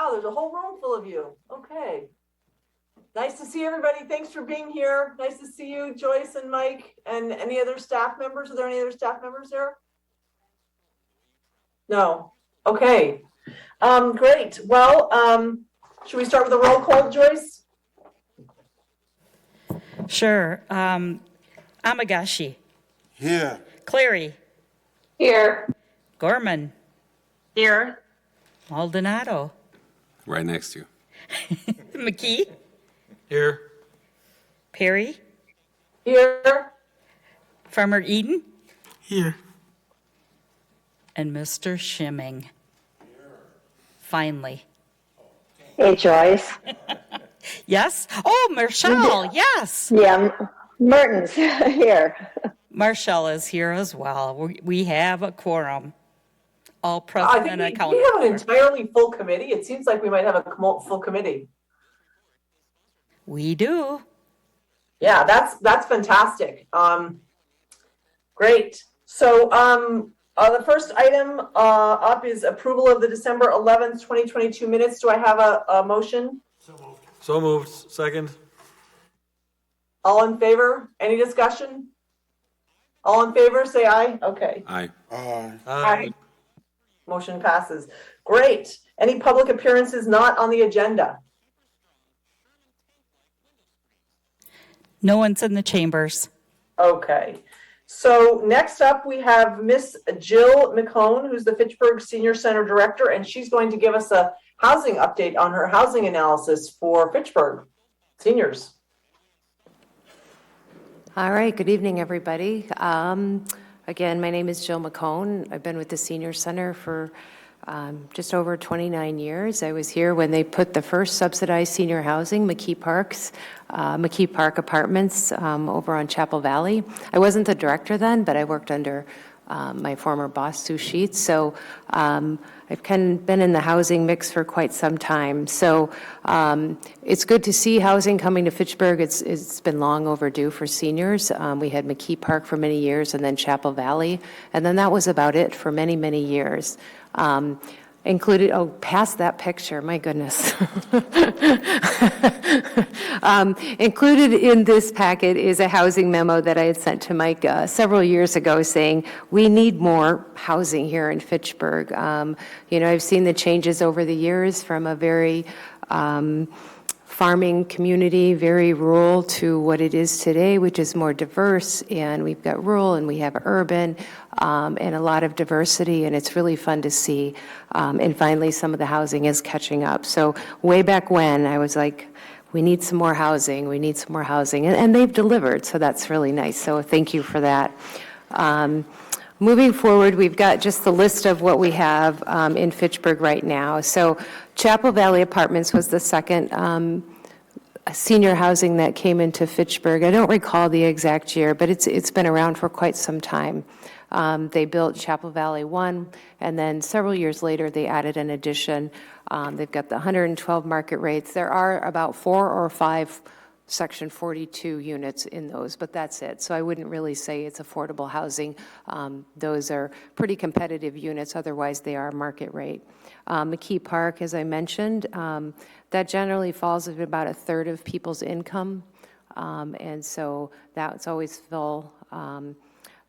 wow, there's a whole room full of you. Okay. Nice to see everybody. Thanks for being here. Nice to see you, Joyce and Mike, and any other staff members. Are there any other staff members there? No. Okay. Great. Well, should we start with a roll call, Joyce? Sure. Amagashi. Here. Cleary. Here. Gorman. Here. Maldonado. Right next to you. McKee. Here. Perry. Here. Farmer Eden. Here. And Mr. Shimming. Finally. Hey, Joyce. Yes? Oh, Marshall, yes. Yeah, Merton's here. Marshall is here as well. We have a quorum. All I present think and we accounted have an for. entirely full committee. It seems like we might have a full committee. We do. Yeah, that's fantastic. Great. So the first item up is approval of the December 11th, 2022 minutes. Do I have a motion? So moved. Second. All in favor? Any discussion? All in favor, say aye. Okay. Aye. Aye. Motion passes. Great. Any public appearances not on the agenda? No one's in the chambers. Okay. So next up, we have Miss Jill McCone, who's the Fitchburg Senior Center Director, and she's going to give us a housing update on her housing analysis for Fitchburg seniors. All right, good evening, everybody. Again, my name is Jill McCone. I've been with the Senior Center for just over 29 years. I was here when they put the first subsidized senior housing, McKee Park Apartments over on Chapel Valley. I wasn't the director then, but I worked under my former boss, Sue Sheets. So I've kind of been in the housing mix for quite some time. So it's good to see housing coming to Fitchburg. It's been long overdue for seniors. We had McKee Park for many years and then Chapel Valley. And then that was about it for many, many years. Included, past that picture, my goodness. Included in this packet is a housing memo that I had sent to Mike several years ago saying we need more housing here in Fitchburg. I've seen the changes over the years from a very farming community, very rural, to what it is today, which is more diverse. And we've got rural and we have urban and a lot of diversity. And it's really fun to see. And finally, some of the housing is catching up. So way back when, I was like, we need some more housing. We need some more housing. And they've delivered. So that's really nice. So thank you for that. Moving forward, we've got just the list of what we have in Fitchburg right now. So Chapel Valley Apartments was the second senior housing that came into Fitchburg. I don't recall the exact year, but it's been around for quite some time. They built Chapel Valley 1, and then several years later they added an addition. They've got the 112 market rates. There are about 4 or 5 Section 42 units in those, but that's it. So I wouldn't really say it's affordable housing. Those are pretty competitive units. Otherwise, they are market rate. McKee Park, as I mentioned, that generally falls at about a third of people's income. And so that's always full.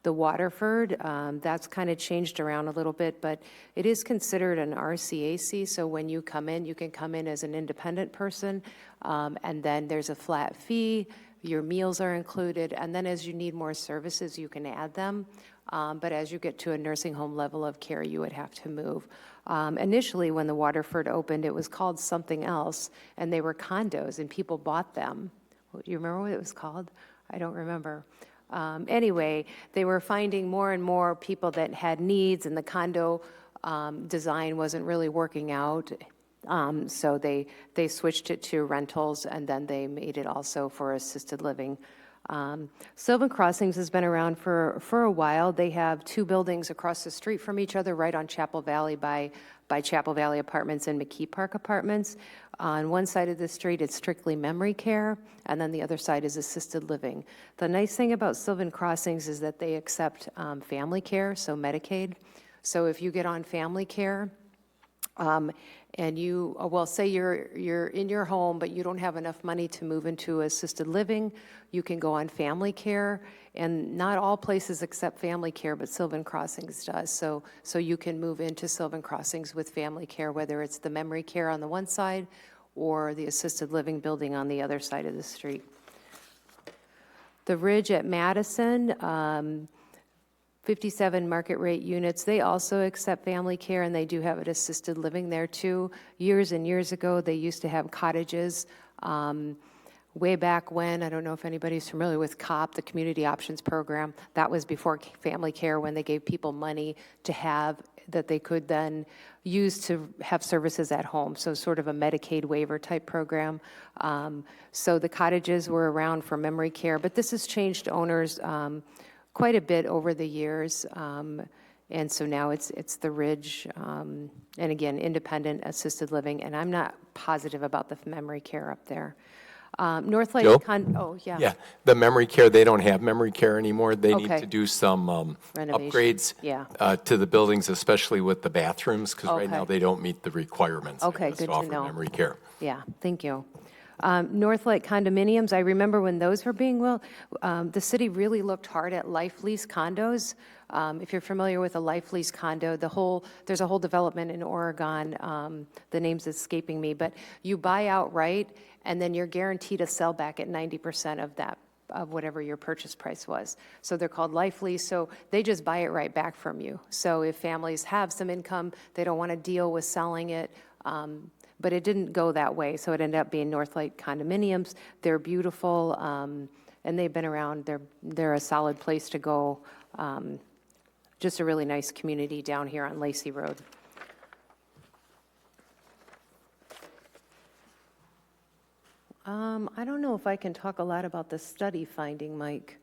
The Waterford, that's kind of changed around a little bit, but it is considered an RCAC. So when you come in, you can come in as an independent person, and then there's a flat fee. Your meals are included, and then as you need more services, you can add them. But as you get to a nursing home level of care, you would have to move. Initially, when the Waterford opened, it was called something else, and they were condos, and people bought them. Do you remember what it was called? I don't remember. Anyway, they were finding more and more people that had needs, and the condo design wasn't really working out. So they switched it to rentals, and then they made it also for assisted living. Sylvan Crossings has been around for a while. They have 2 buildings across the street from each other, right on Chapel Valley by Chapel Valley Apartments and McKee Park Apartments. On one side of the street, it's strictly memory care, and then the other side is assisted living. The nice thing about Sylvan Crossings is that they accept family care, so Medicaid. So if you get on family care, And you, well, say you're in your home, but you don't have enough money to move into assisted living, you can go on family care, and not all places accept family care, but Sylvan Crossings does. So you can move into Sylvan Crossings with family care, whether it's the memory care on the one side or the assisted living building on the other side of the street. The Ridge at Madison, 57 market rate units. They also accept family care, and they do have an assisted living there too. Years and years ago, they used to have cottages. Way back when, I don't know if anybody's familiar with COP, the Community Options Program. That was before family care, when they gave people money to have that they could then use to have services at home. So sort of a Medicaid waiver type program. So the cottages were around for memory care, but this has changed owners quite a bit over the years, and so now it's the Ridge, and again, independent assisted living, and I'm not positive about the memory care up there. North Lake, Jill? oh, yeah. Yeah, the memory care, they don't have memory care anymore. They need Okay. to do some Renovation, upgrades yeah. To the buildings, especially with the bathrooms, because right now Okay. they don't meet the requirements. I Okay, guess, good to offer know. memory care. Yeah, thank you. North Lake condominiums, I remember when those were being the city really looked hard at life lease condos. If you're familiar with a life lease condo, there's a whole development in Oregon, the name's escaping me, but you buy outright, and then you're guaranteed a sell back at 90% of whatever your purchase price was. So they're called life lease, so they just buy it right back from you. So if families have some income, they don't want to deal with selling it, but it didn't go that way, so it ended up being North Lake condominiums. They're beautiful, and they've been around. They're a solid place to go. Just a really nice community down here on Lacey Road. I don't know if I can talk a lot about the study finding, Mike.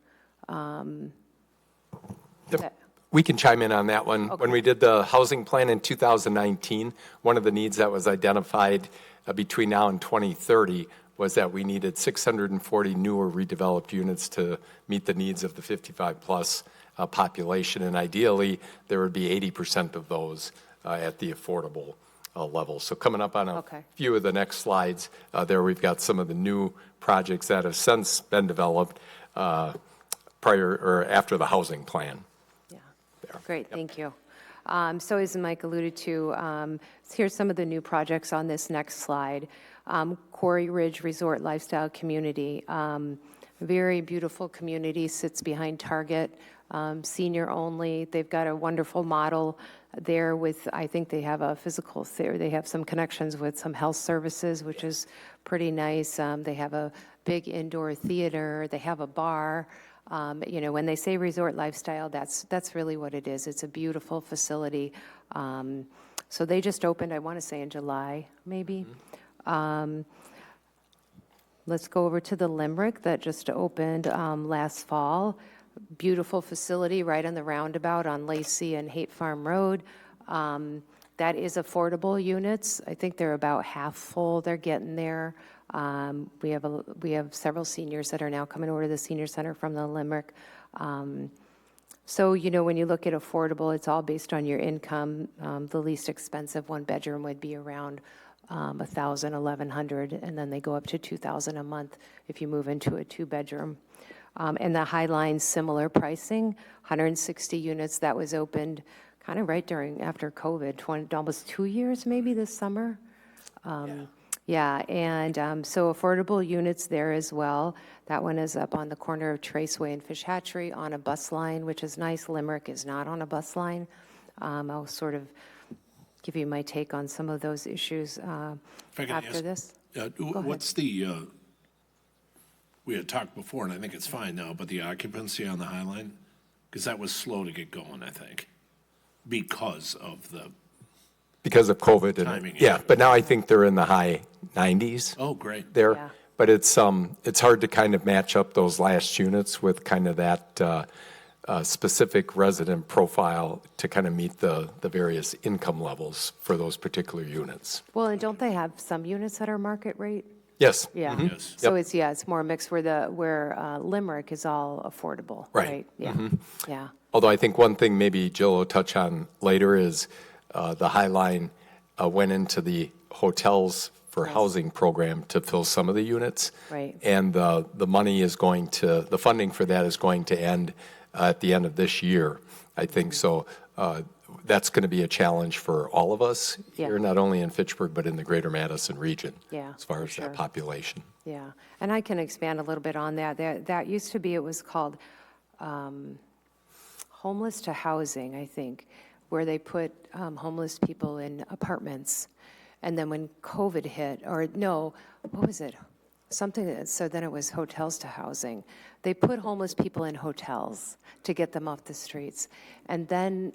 We can chime in on that one. Okay. When we did the housing plan in 2019, one of the needs that was identified between now and 2030 was that we needed 640 newer redeveloped units to meet the needs of the 55-plus population, and ideally, there would be 80% of those at the affordable level. So coming up on a Okay. few of the next slides, there we've got some of the new projects that have since been developed prior or after the housing plan. Yeah, great, thank you. So as Mike alluded to, here's some of the new projects on this next slide. Quarry Ridge Resort Lifestyle Community, very beautiful community, sits behind Target, senior only. They've got a wonderful model there with, I think they have a physical therapy, they have some connections with some health services, which is pretty nice. They have a big indoor theater, they have a bar. When they say resort lifestyle, that's really what it is. It's a beautiful facility. So they just opened, I want to say in July, maybe. Let's go over to the Limerick that just opened last fall. Beautiful facility right on the roundabout on Lacey and Haight Farm Road. That is affordable units. I think they're about half full. They're getting there. We have several seniors that are now coming over to the senior center from the Limerick. So, when you look at affordable, it's all based on your income. The least expensive one bedroom would be around $1,000, $1,100, and then they go up to $2,000 a month if you move into a two-bedroom. And the Highline, similar pricing, 160 units that was opened kind of right after COVID, almost 2 years maybe this summer. Yeah, and so affordable units there as well. That one is up on the corner of Traceway and Fish Hatchery on a bus line, which is nice. Limerick is not on a bus line. I'll sort of give you my take on some of those issues If I could after ask, this. what's the, we had talked before, and I think it's fine now, but the occupancy on the High Line? Because that was slow to get going, I think, because of the, Because of COVID. Timing, Yeah, yeah. but now I think they're in the high 90s oh, great. there. Yeah. But it's hard to kind of match up those last units with kind of that specific resident profile to kind of meet the various income levels for those particular units. Well, and don't they have some units that are market rate? Yes. Yeah. Yes. So it's more mixed where Limerick is all affordable, Right. right? Yeah. Yeah. Although I think one thing maybe Jill will touch on later is the High Line went into the hotels for housing program to fill some of the units. Right. And the money is going to, the funding for that is going to end at the end of this year, I think. So that's going to be a challenge for all of us Yeah. here, not only in Fitchburg, but in the greater Madison region. Yeah, as far for as sure. that population. Yeah, and I can expand a little bit on that. That used to be, it was called homeless to housing, I think, where they put homeless people in apartments. And then when COVID hit, or no, what was it? So then it was hotels to housing. They put homeless people in hotels to get them off the streets. And then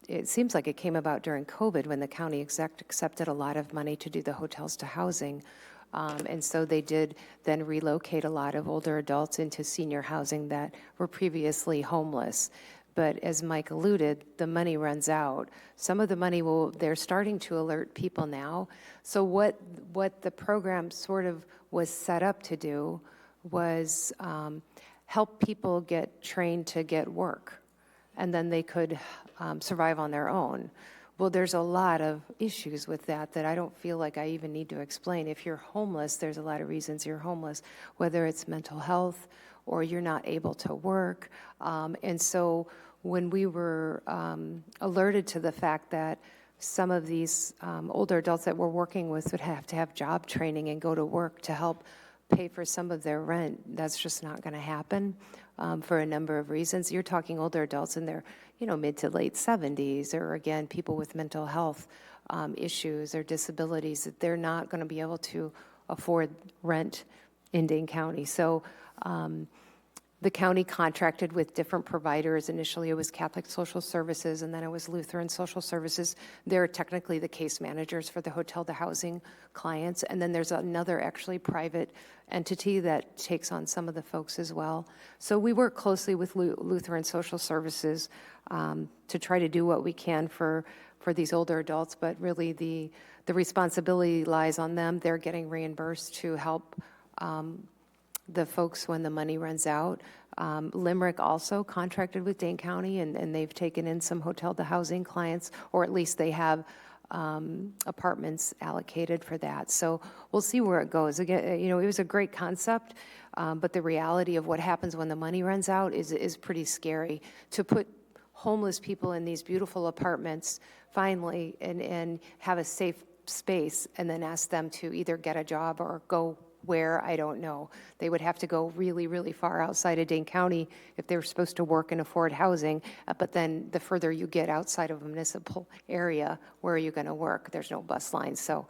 it seems like it came about during COVID when the county accepted a lot of money to do the hotels to housing. And so they did then relocate a lot of older adults into senior housing that were previously homeless. But as Mike alluded, the money runs out. Some of the money they're starting to alert people now. So what the program sort of was set up to do was help people get trained to get work, and then they could survive on their own. Well, there's a lot of issues with that I don't feel like I even need to explain. If you're homeless, there's a lot of reasons you're homeless, whether it's mental health or you're not able to work. And so when we were alerted to the fact that some of these older adults that we're working with would have to have job training and go to work to help pay for some of their rent, that's just not going to happen for a number of reasons. You're talking older adults in their mid to late 70s, or again, people with mental health issues or disabilities, that they're not going to be able to afford rent in Dane County. So the county contracted with different providers. Initially, it was Catholic Social Services, and then it was Lutheran Social Services. They're technically the case managers for the hotel to housing clients. And then there's another actually private entity that takes on some of the folks as well. So we work closely with Lutheran Social Services to try to do what we can for these older adults, but really the responsibility lies on them. They're getting reimbursed to help the folks when the money runs out. Limerick also contracted with Dane County, and they've taken in some hotel to housing clients, or at least they have apartments allocated for that. So we'll see where it goes. Again, it was a great concept, but the reality of what happens when the money runs out is pretty scary. To put homeless people in these beautiful apartments finally and have a safe space, and then ask them to either get a job or go where, I don't know. They would have to go really, really far outside of Dane County if they were supposed to work and afford housing. But then the further you get outside of a municipal area, where are you going to work? There's no bus lines. So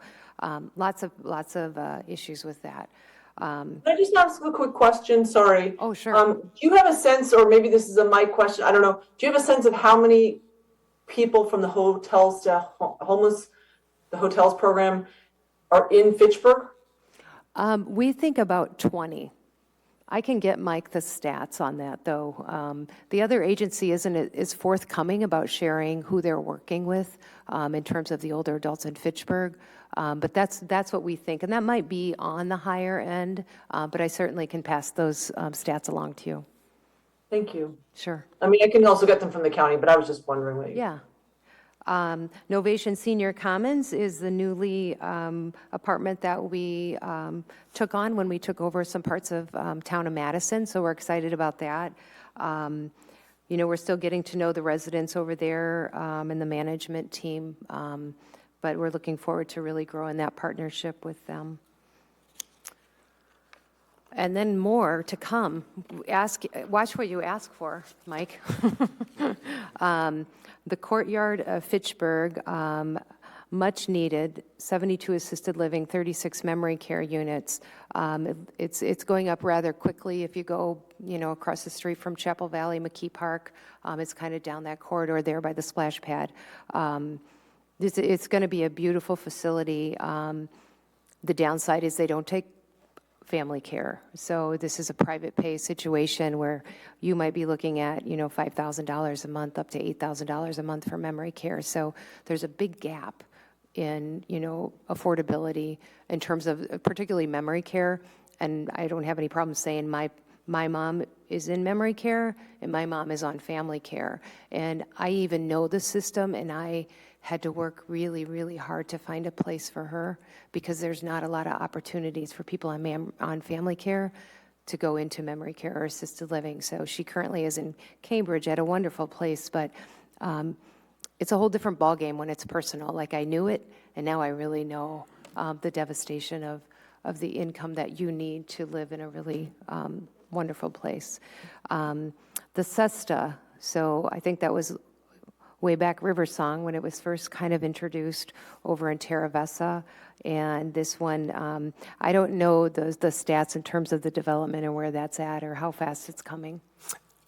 lots of issues with that. Can I just ask a quick question? Sorry. Oh, sure. Do you have a sense, or maybe this is a Mike question, I don't know. Do you have a sense of how many people from the hotels to homeless, the hotels program, are in Fitchburg? We think about 20. I can get Mike the stats on that, though. The other agency is forthcoming about sharing who they're working with in terms of the older adults in Fitchburg. But that's what we think, and that might be on the higher end. But I certainly can pass those stats along to you. Thank you. Sure. I mean, I can also get them from the county, but I was just wondering what you... Yeah. Novation Senior Commons is the newly apartment that we took on when we took over some parts of town of Madison, so we're excited about that. We're still getting to know the residents over there and the management team, but we're looking forward to really growing that partnership with them. And then more to come. Watch what you ask for, Mike. The courtyard of Fitchburg, much needed, 72 assisted living, 36 memory care units. It's going up rather quickly. If you go, across the street from Chapel Valley, McKee Park, it's kind of down that corridor there by the splash pad. It's going to be a beautiful facility. The downside is they don't take family care. So this is a private pay situation where you might be looking at, $5,000 a month up to $8,000 a month for memory care. So there's a big gap in, affordability in terms of particularly memory care. And I don't have any problem saying my my mom is in memory care and my mom is on family care. And I even know the system, and I had to work really, really hard to find a place for her because there's not a lot of opportunities for people on family care to go into memory care or assisted living. So she currently is in Cambridge at a wonderful place, but it's a whole different ballgame when it's personal. Like, I knew it, and now I really know the devastation of the income that you need to live in a really wonderful place. The SESTA, so I think that was way back Riversong when it was first kind of introduced over in Terra Vesa. And this one, I don't know the stats in terms of the development and where that's at or how fast it's coming.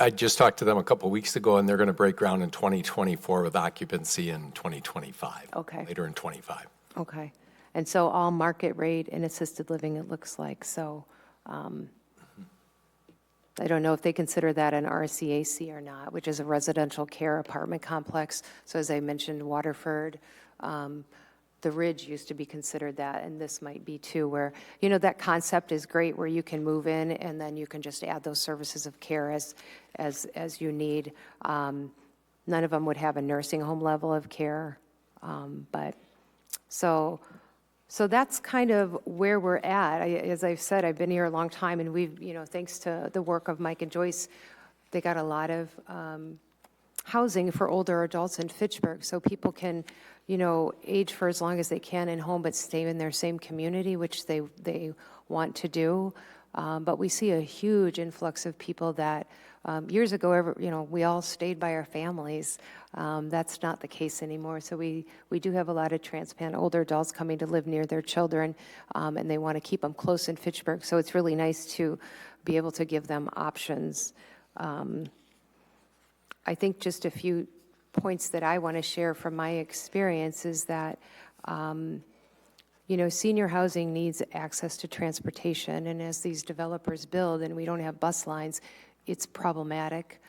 I just talked to them a couple weeks ago, and they're going to break ground in 2024 with occupancy in 2025. Okay. Later in 25. Okay. And so all market rate and assisted living, it looks like. So I don't know if they consider that an RCAC or not, which is a residential care apartment complex. So as I mentioned, Waterford, the Ridge used to be considered that, and this might be too, where, that concept is great where you can move in and then you can just add those services of care as you need. None of them would have a nursing home level of care, but so that's kind of where we're at. As I've said, I've been here a long time, and we've, thanks to the work of Mike and Joyce, they got a lot of housing for older adults in Fitchburg, so people can, age for as long as they can in home, but stay in their same community, which they want to do. But we see a huge influx of people that years ago, we all stayed by our families. That's not the case anymore. So we do have a lot of transplant older adults coming to live near their children, and they want to keep them close in Fitchburg. So it's really nice to be able to give them options. I think just a few points that I want to share from my experience is that senior housing needs access to transportation, and as these developers build and we don't have bus lines, it's problematic.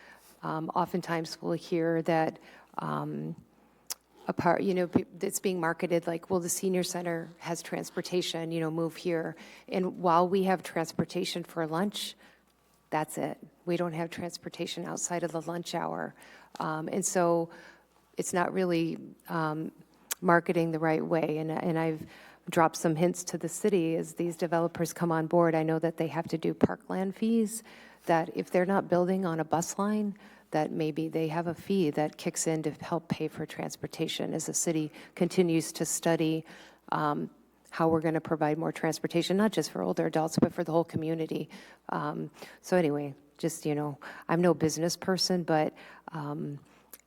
Oftentimes we'll hear that it's being marketed like, well, the senior center has transportation, move here. And while we have transportation for lunch, that's it. We don't have transportation outside of the lunch hour. And so it's not really marketing the right way. And I've dropped some hints to the city as these developers come on board. I know that they have to do parkland fees, that if they're not building on a bus line, that maybe they have a fee that kicks in to help pay for transportation as the city continues to study how we're going to provide more transportation, not just for older adults, but for the whole community. So anyway, just, I'm no business person, but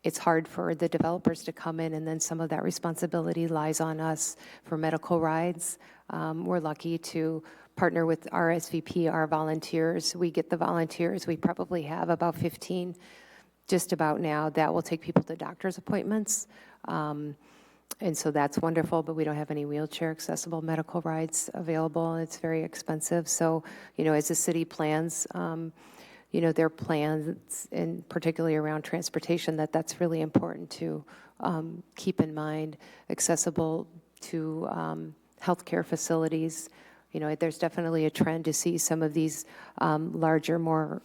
it's hard for the developers to come in, and then some of that responsibility lies on us for medical rides. We're lucky to partner with RSVP, our volunteers. We get the volunteers. We probably have about 15 just about now that will take people to doctor's appointments. And so that's wonderful, but we don't have any wheelchair accessible medical rides available. It's very expensive. So, as the city plans, their plans, and particularly around transportation, that's really important to keep in mind. Accessible to healthcare facilities. There's definitely a trend to see some of these larger, more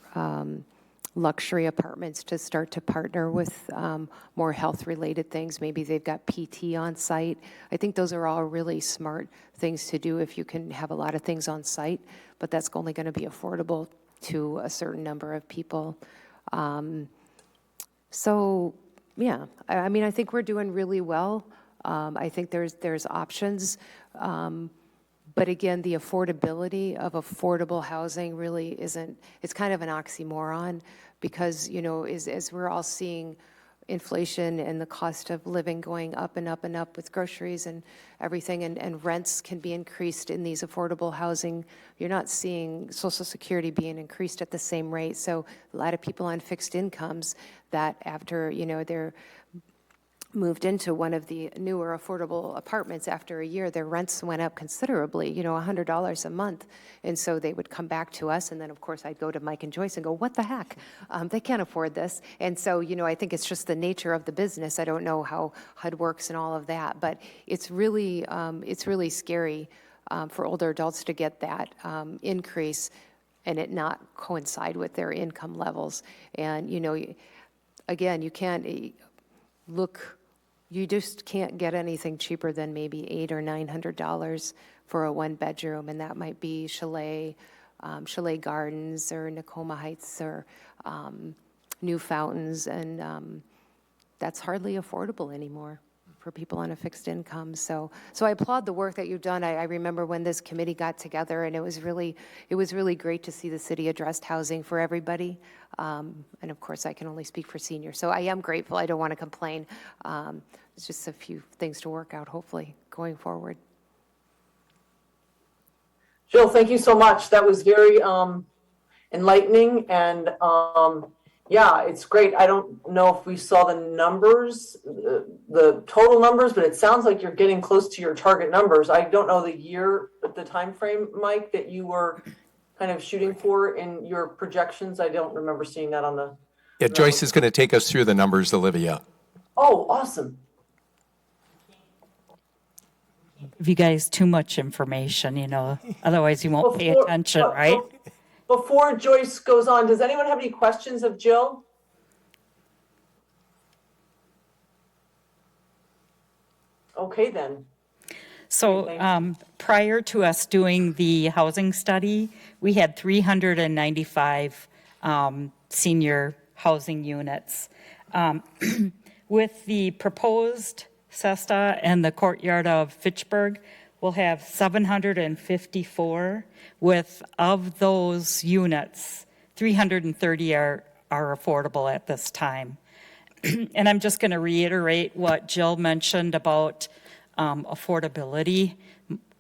luxury apartments to start to partner with more health-related things. Maybe they've got PT on site. I think those are all really smart things to do if you can have a lot of things on site, but that's only going to be affordable to a certain number of people. So, yeah, I think we're doing really well. I think there's options. But again, the affordability of affordable housing really isn't, it's kind of an oxymoron because, as we're all seeing inflation and the cost of living going up and up and up with groceries and everything, and rents can be increased in these affordable housing, you're not seeing Social Security being increased at the same rate. So a lot of people on fixed incomes that after, they're moved into one of the newer affordable apartments after a year, their rents went up considerably, $100 a month. And so they would come back to us. And then, of course, I'd go to Mike and Joyce and go, what the heck? They can't afford this. And so, I think it's just the nature of the business. I don't know how HUD works and all of that. But it's really scary for older adults to get that increase and it not coincide with their income levels. And, you know, again, you can't you just can't get anything cheaper than maybe $800 or $900 for a one-bedroom, and that might be Chalet Gardens or Nakoma Heights or New Fountains, and that's hardly affordable anymore for people on a fixed income. So I applaud the work that you've done. I remember when this committee got together, and it was really great to see the city addressed housing for everybody. And of course, I can only speak for seniors. So I am grateful. I don't want to complain. It's just a few things to work out, hopefully, going forward. Jill, thank you so much. That was very enlightening, and yeah, it's great. I don't know if we saw the numbers, the total numbers, but it sounds like you're getting close to your target numbers. I don't know the time frame, Mike, that you were kind of shooting for in your projections. I don't remember seeing that on the. Yeah, Joyce is going to take us through the numbers, Olivia. Oh, awesome. Give you guys too much information, you know, otherwise you won't pay attention, right? Before Joyce goes on, does anyone have any questions of Jill? Okay, then. So prior to us doing the housing study, we had 395 senior housing units. With the proposed Cesta and the courtyard of Fitchburg, we'll have 754, with of those units, 330 are affordable at this time. And I'm just going to reiterate what Jill mentioned about affordability.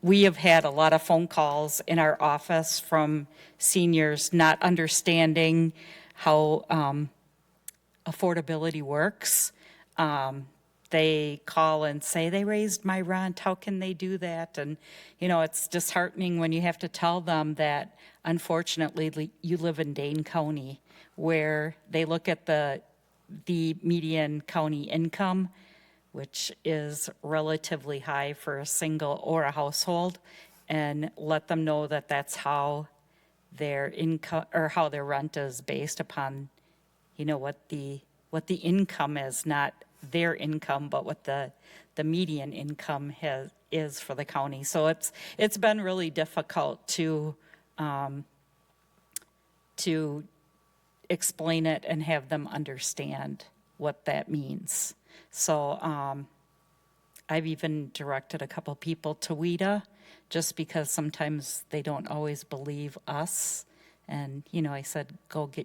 We have had a lot of phone calls in our office from seniors not understanding how affordability works. They call and say, they raised my rent, how can they do that? And, you know, it's disheartening when you have to tell them that, unfortunately, you live in Dane County, where they look at the median county income, which is relatively high for a single or a household, and let them know that that's how their income or how their rent is based upon, you know, what the income is, not their income, but what the median income is for the county. So it's been really difficult to explain it and have them understand what that means. So I've even directed a couple people to WIDA, just because sometimes they don't always believe us. And, you know, I said,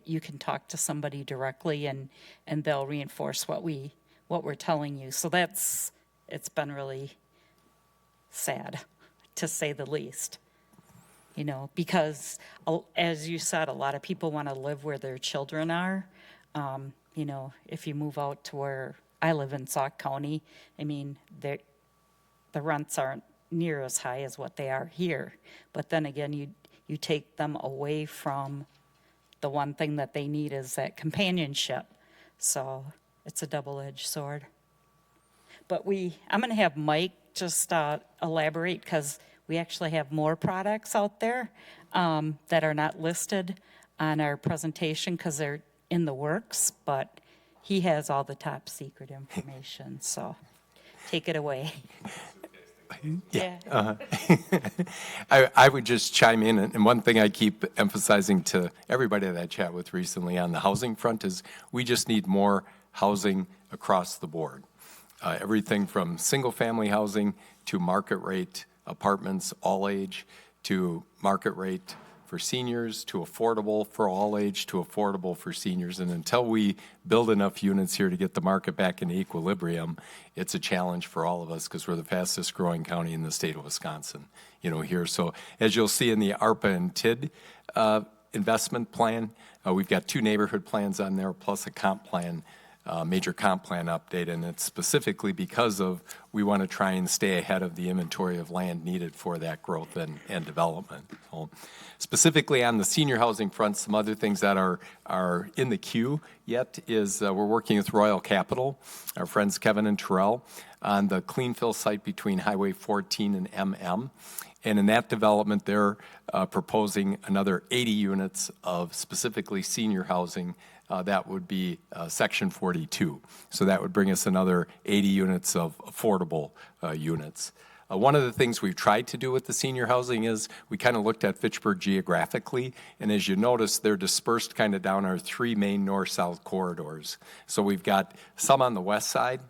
you can talk to somebody directly and they'll reinforce what we're telling you. So it's been really sad, to say the least. You know, because as you said, a lot of people want to live where their children are. You know, if you move out to where I live in Sauk County, I mean, the rents aren't near as high as what they are here. But then again, you take them away from the one thing that they need is that companionship. So it's a double-edged sword. But I'm going to have Mike just elaborate, because we actually have more products out there that are not listed on our presentation because they're in the works, but he has all the top secret information. So take it away. Yeah. I would just chime in, and one thing I keep emphasizing to everybody that I chat with recently on the housing front is we just need more housing across the board. Everything from single-family housing to market rate apartments, all age, to market rate for seniors, to affordable for all age, to affordable for seniors. And until we build enough units here to get the market back in equilibrium, it's a challenge for all of us, because we're the fastest growing county in the state of Wisconsin, you know, here. So as you'll see in the ARPA and TID investment plan, we've got 2 neighborhood plans on there, plus a comp plan, major comp plan update, and it's specifically because of we want to try and stay ahead of the inventory of land needed for that growth and development. So specifically on the senior housing front, some other things that are in the queue yet is we're working with Royal Capital, our friends Kevin and Terrell, on the clean fill site between Highway 14 and MM. And in that development, they're proposing another 80 units of specifically senior housing. That would be Section 42. So that would bring us another 80 units of affordable units. One of the things we've tried to do with the senior housing is we kind of looked at Fitchburg geographically, and as you notice, they're dispersed kind of down our three main north-south corridors. So we've got some on the west side,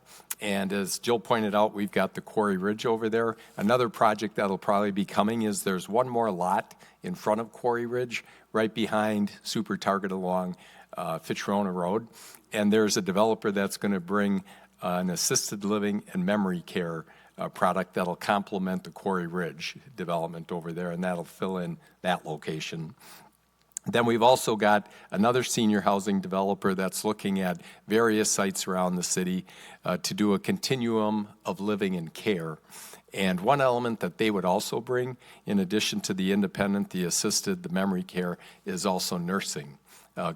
and as Jill pointed out, we've got the Quarry Ridge over there. Another project that'll probably be coming is there's one more lot in front of Quarry Ridge, right behind Super Target along Fitchverona Road, and there's a developer that's going to bring an assisted living and memory care product that'll complement the Quarry Ridge development over there, and that'll fill in that location. Then we've also got another senior housing developer that's looking at various sites around the city to do a continuum of living and care. And one element that they would also bring, in addition to the independent, the assisted, the memory care, is also nursing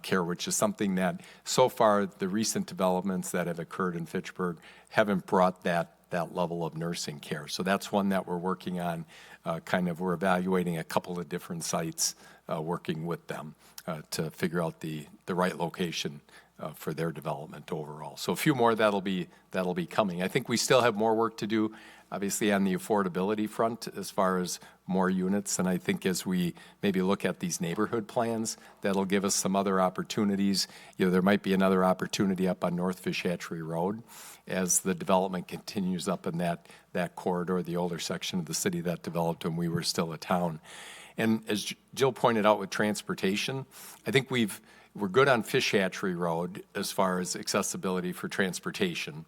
care, which is something that so far the recent developments that have occurred in Fitchburg haven't brought that level of nursing care. So that's one that we're working on. We're evaluating a couple of different sites, working with them to figure out the right location for their development overall. So a few more that'll be coming. I think we still have more work to do, obviously, on the affordability front as far as more units. And I think as we maybe look at these neighborhood plans, that'll give us some other opportunities. There might be another opportunity up on North Fish Hatchery Road as the development continues up in that corridor, the older section of the city that developed when we were still a town. And as Jill pointed out with transportation, I think we're good on Fish Hatchery Road as far as accessibility for transportation,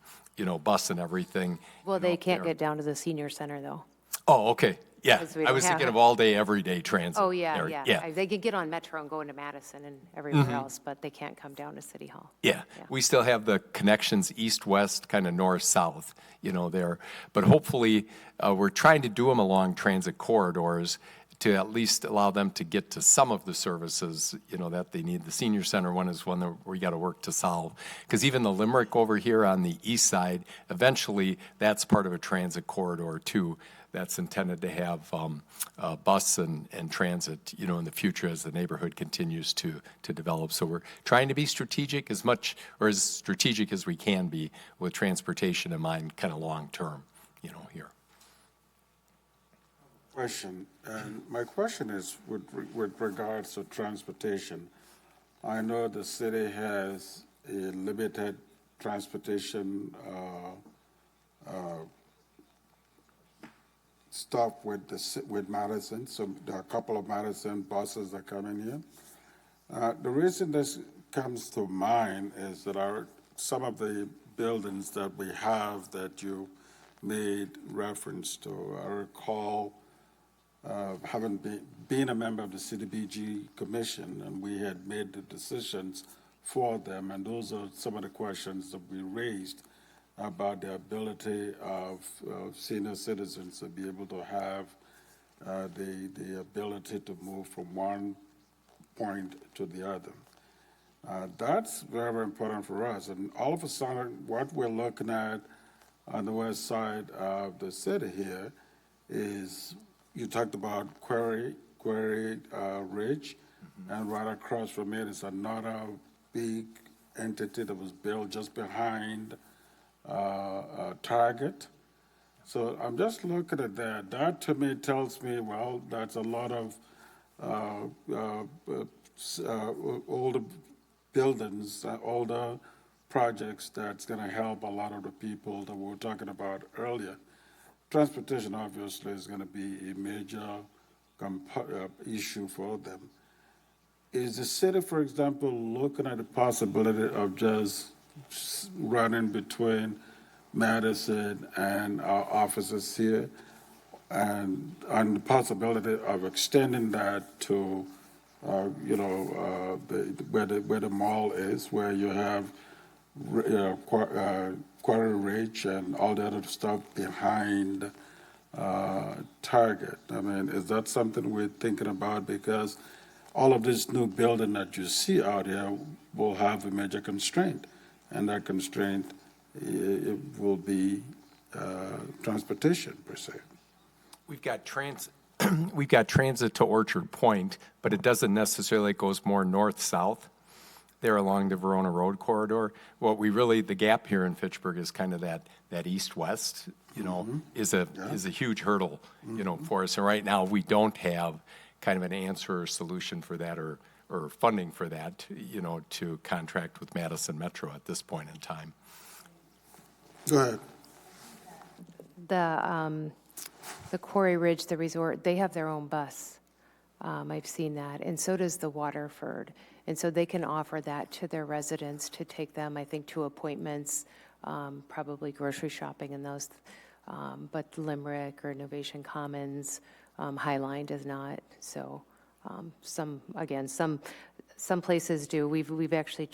bus and everything. Well, they can't get down to the senior center, though. Oh, okay. Yeah, Because we I was don't thinking have of all day, everyday transit. Oh, yeah, there. yeah. They could get on Metro and go into Madison and everywhere else, but they can't come down to City Hall. Yeah, we still have the connections east-west, kind of north-south, there. But hopefully, we're trying to do them along transit corridors to at least allow them to get to some of the services, that they need. The senior center one is one that we got to work to solve. Because even the Limerick over here on the east side, eventually, that's part of a transit corridor too. That's intended to have bus and transit, in the future as the neighborhood continues to develop. So we're trying to be strategic as strategic as we can be with transportation in mind, kind of long term, here. Question, and my question is with regards to transportation. I know the city has a limited transportation stop with Madison, so there are a couple of Madison buses that come in here. The reason this comes to mind is that some of the buildings that we have that you made reference to, I recall having been a member of the CDBG Commission, and we had made the decisions for them, and those are some of the questions that we raised about the ability of senior citizens to be able to have the ability to move from one point to the other. That's very, very important for us. And all of a sudden, what we're looking at on the west side of the city here is, you talked about Quarry Ridge, and right across from it is another big entity that was built just behind Target. So I'm just looking at that. That to me tells me, well, that's a lot of older buildings, older projects that's going to help a lot of the people that we were talking about earlier. Transportation obviously is going to be a major issue for them. Is the city, for example, looking at the possibility of just running between Madison and our offices here, and the possibility of extending that to, where the mall is, where you have Quarry Ridge and all the other stuff behind Target? I mean, is that something we're thinking about? Because all of this new building that you see out here will have a major constraint, and that constraint it will be transportation per se. We've got we've got transit to Orchard Point, but it doesn't necessarily, it goes more north-south there along the Verona Road corridor. What we really, the gap here in Fitchburg is kind of that east-west, is a huge hurdle, for us. And right now, we don't have kind of an answer or solution for that or funding for that, to contract with Madison Metro at this point in time. Go ahead. The Quarry Ridge, the resort, they have their own bus. I've seen that, and so does the Waterford. And so they can offer that to their residents to take them, I think, to appointments, probably grocery shopping and those. But Limerick or Innovation Commons, Highline does not. So some places do. We've actually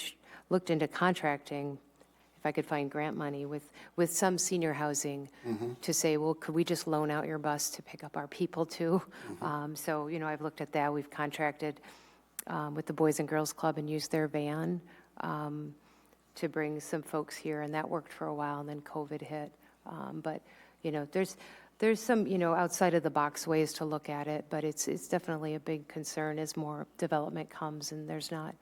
looked into contracting, if I could find grant money with some senior housing to say, well, could we just loan out your bus to pick up our people too? So, I've looked at that. We've contracted with the Boys and Girls Club and used their van to bring some folks here, and that worked for a while, and then COVID hit. But, there's some, outside of the box ways to look at it, but it's definitely a big concern as more development comes and there's not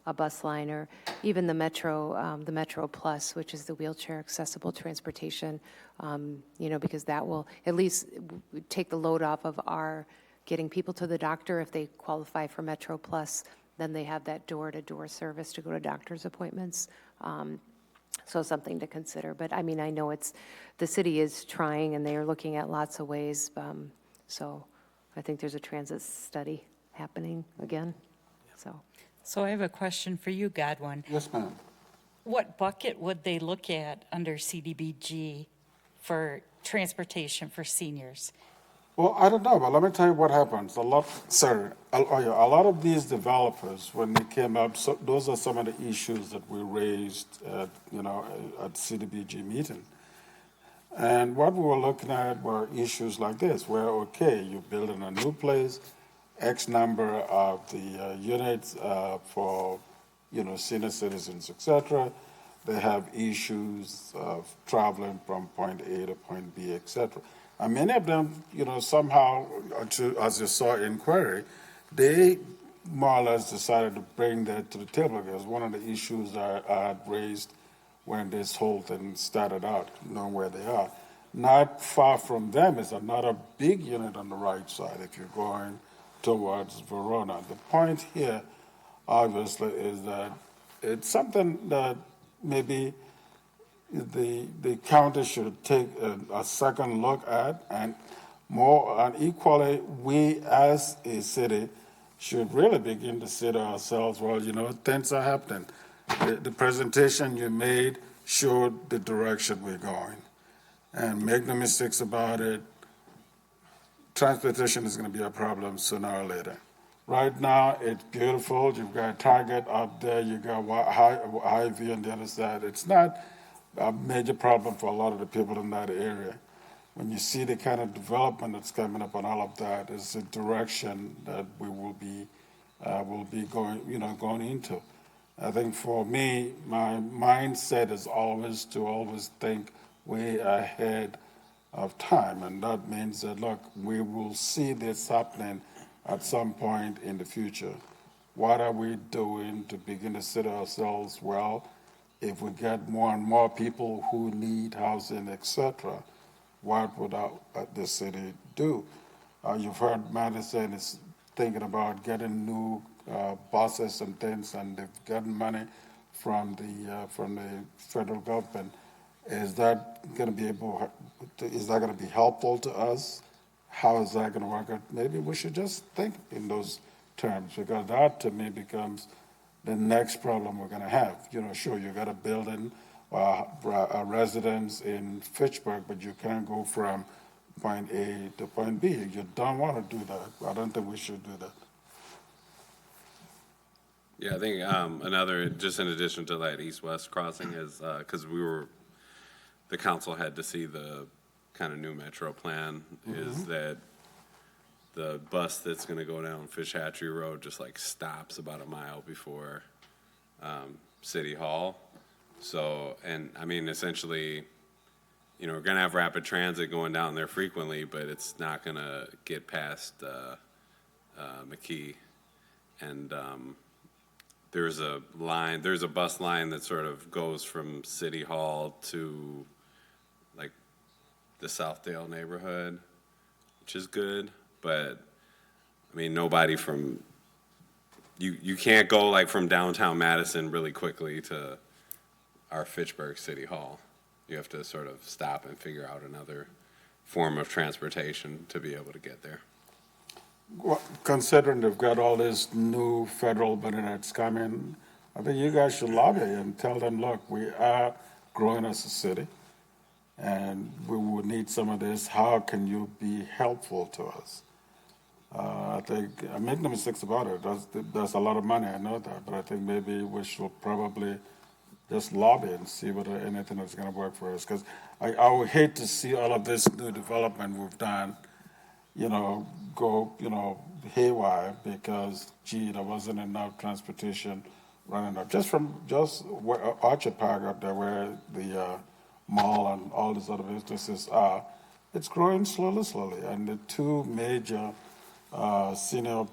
a bus line, or even the Metro Plus, which is the wheelchair accessible transportation, because that will at least take the load off of our getting people to the doctor. If they qualify for Metro Plus, then they have that door-to-door service to go to doctor's appointments. So something to consider. But I mean, I know the city is trying and they are looking at lots of ways. So I think there's a transit study happening again. So I have a question for you, Godwin. Yes, ma'am. What bucket would they look at under CDBG for transportation for seniors? Well, I don't know, but let me tell you what happens. A lot of these developers, when they came up, so those are some of the issues that we raised at CDBG meeting. And what we were looking at were issues like this, where, okay, you're building a new place, X number of the units for, senior citizens, et cetera. They have issues of traveling from point A to point B, et cetera. And many of them, somehow, as you saw in Query, they more or less decided to bring that to the table, because one of the issues I had raised when this whole thing started out, knowing where they are. Not far from them is another big unit on the right side if you're going towards Verona. The point here, obviously, is that it's something that maybe the county should take a second look at, and equally, we as a city should really begin to say to ourselves, well, things are happening. The presentation you made showed the direction we're going. And make no mistakes about it, transportation is going to be a problem sooner or later. Right now, it's beautiful. You've got Target up there. You've got Hy-Vee on the other side. It's not a major problem for a lot of the people in that area. When you see the kind of development that's coming up on all of that, it's a direction that we will be going into. I think for me, my mindset is always to think way ahead of time, and that means that, look, we will see this happening at some point in the future. What are we doing to begin to say to ourselves, well, if we get more and more people who need housing, etc., what would the city do? You've heard Madison is thinking about getting new buses and things, and they've gotten money from the federal government. Is that going to be helpful to us? How is that going to work out? Maybe we should just think in those terms, because that to me becomes the next problem we're going to have. Sure, you got a building or a residence in Fitchburg, but you can't go from point A to point B. You don't want to do that. I don't think we should do that. Yeah, I think another, just in addition to that east-west crossing, is because the council had to see the kind of new metro plan, is that the bus that's going to go down Fish Hatchery Road just stops about a mile before City Hall. So, and I mean, essentially, we're going to have rapid transit going down there frequently, but it's not going to get past McKee. And there's a bus line that sort of goes from City Hall to like the Southdale neighborhood, which is good. But I mean, nobody from you can't go like from downtown Madison really quickly to our Fitchburg City Hall. You have to sort of stop and figure out another form of transportation to be able to get there. Well, considering they've got all this new federal money that's coming, I think you guys should lobby and tell them, look, we are growing as a city, and we would need some of this. How can you be helpful to us? I think, make no mistakes about it, there's a lot of money, I know that, but I think maybe we should probably just lobby and see whether anything is going to work for us. Because I would hate to see all of this new development we've done, go, haywire because, gee, there wasn't enough transportation running up. Just where Orchard Park up there, where the mall and all these other businesses are, it's growing slowly. And the two major senior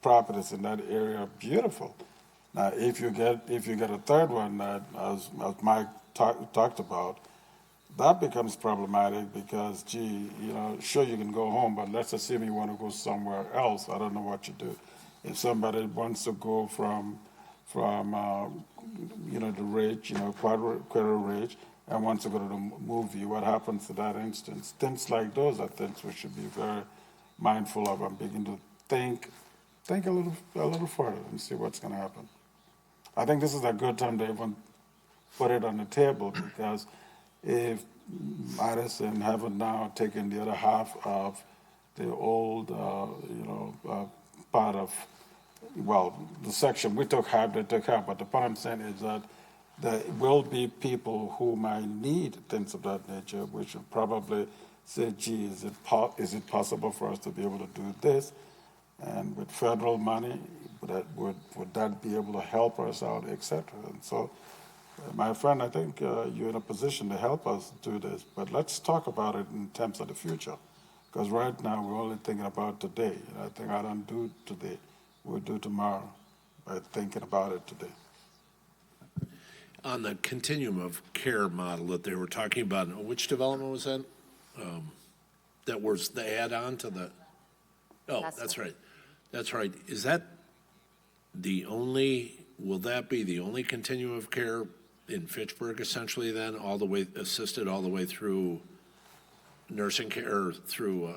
properties in that area are beautiful. Now, if you get a third one that, as Mike talked about, that becomes problematic because, gee, sure you can go home, but let's assume you want to go somewhere else. I don't know what you do. If somebody wants to go from the Ridge, Quarter Ridge, and wants to go to the movie, what happens to that instance? Things like those are things we should be very mindful of and begin to think a little further and see what's going to happen. I think this is a good time to even put it on the table because if Madison haven't now taken the other half of the old, part of, the section, we took half, they took half, but the point I'm saying is that there will be people who might need things of that nature. We should probably say, gee, is it possible for us to be able to do this? And with federal money, would that be able to help us out, et cetera? And so, my friend, I think you're in a position to help us do this, but let's talk about it in terms of the future. Because right now, we're only thinking about today. And I think I don't do today. We'll do tomorrow by thinking about it today. On the continuum of care model that they were talking about, which development was that? That was the add-on to the, that's right. That's right. Is that will that be the only continuum of care in Fitchburg essentially then, all the way assisted all the way through nursing care, through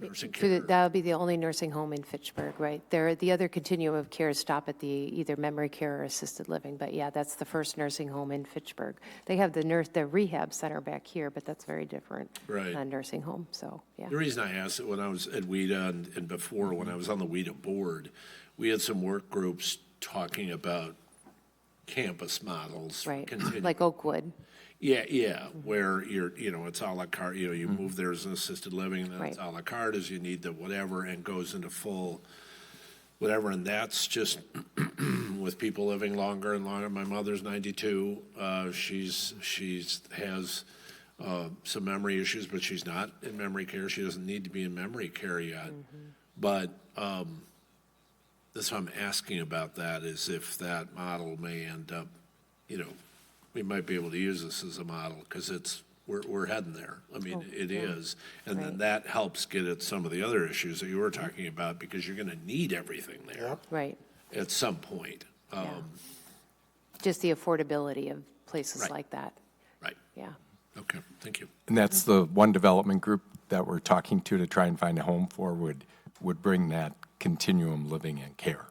nursing care? That would be the only nursing home in Fitchburg, right? The other continuum of care stop at the either memory care or assisted living, but yeah, that's the first nursing home in Fitchburg. They have the rehab center back here, but that's very different than a nursing home, so yeah. The reason I asked it, when I was at WIDA and before, when I was on the WIDA board, we had some work groups talking about campus models. Right, like Oakwood. Yeah, where it's a la carte, you move there as an assisted living, and then it's a la carte as you need the whatever, and goes into full whatever, and that's just with people living longer and longer. My mother's 92, she's has some memory issues, but she's not in memory care. She doesn't need to be in memory care yet. But that's what I'm asking about that, is if that model may end up, we might be able to use this as a model because we're heading there. I mean, it is. And then that helps get at some of the other issues that you were talking about, because you're going to need everything there Right. at some point. Just the affordability of places like that. Right. Yeah. Okay, thank you. And that's the one development group that we're talking to try and find a home for would bring that continuum living and care.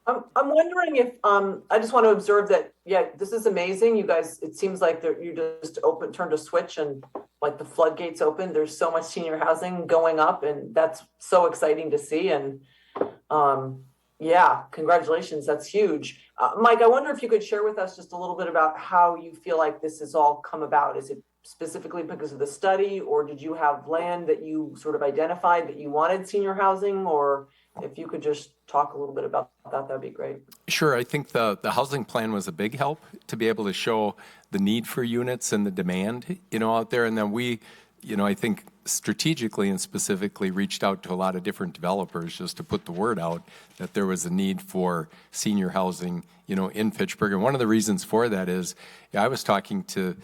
I'm wondering if, I just want to observe that, this is amazing. You guys, it seems like you just turned a switch and like the floodgates open. There's so much senior housing going up, and that's so exciting to see. And congratulations, that's huge. Mike, I wonder if you could share with us just a little bit about how you feel like this has all come about. Is it specifically because of the study, or did you have land that you sort of identified that you wanted senior housing, or if you could just talk a little bit about that, that'd be great. Sure, I think the housing plan was a big help to be able to show the need for units and the demand, out there. And then we, I think strategically and specifically reached out to a lot of different developers just to put the word out that there was a need for senior housing, in Fitchburg. And one of the reasons for that is I was talking to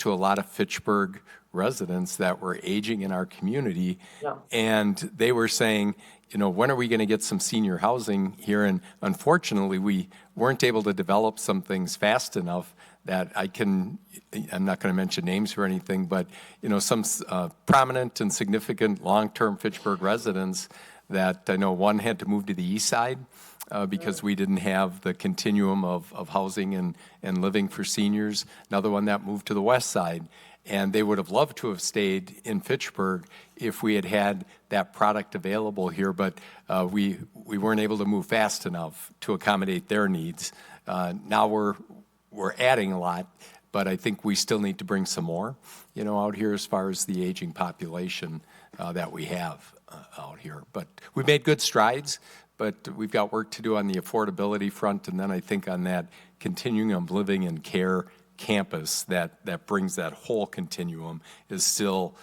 a lot of Fitchburg residents that were aging in our community. Yeah. And they were saying, when are we going to get some senior housing here? And unfortunately, we weren't able to develop some things fast enough that I'm not going to mention names or anything, but, some prominent and significant long-term Fitchburg residents that I know one had to move to the east side because we didn't have the continuum of housing and living for seniors. Another one that moved to the west side. And they would have loved to have stayed in Fitchburg if we had had that product available here, but we weren't able to move fast enough to accommodate their needs. Now we're adding a lot, but I think we still need to bring some more, out here as far as the aging population that we have out here. But we made good strides, but we've got work to do on the affordability front, and then I think on that continuum of living and care campus that brings that whole continuum is still,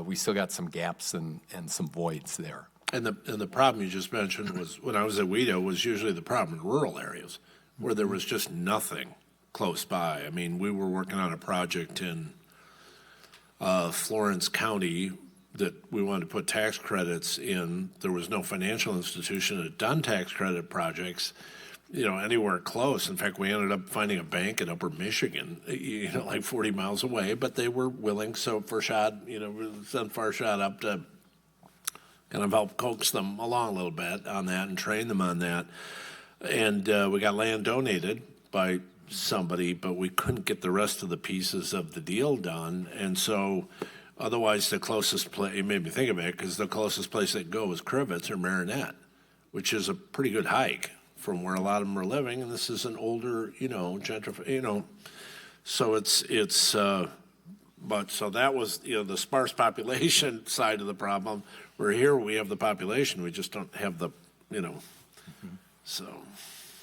we still got some gaps and some voids there. And the problem you just mentioned was, when I was at WIDA, was usually the problem in rural areas where there was just nothing close by. I mean, we were working on a project in Florence County that we wanted to put tax credits in. There was no financial institution that had done tax credit projects, anywhere close. In fact, we ended up finding a bank in Upper Michigan, like 40 miles away, but they were willing. So Farshad, sent Farshad up to kind of help coax them along a little bit on that and train them on that. And we got land donated by somebody, but we couldn't get the rest of the pieces of the deal done. And so otherwise the closest place, it made me think of it, because the closest place they go is Crivets or Marinette, which is a pretty good hike from where a lot of them are living, and this is an older, so but so that was, the sparse population side of the problem. Where here we have the population, we just don't have the, so.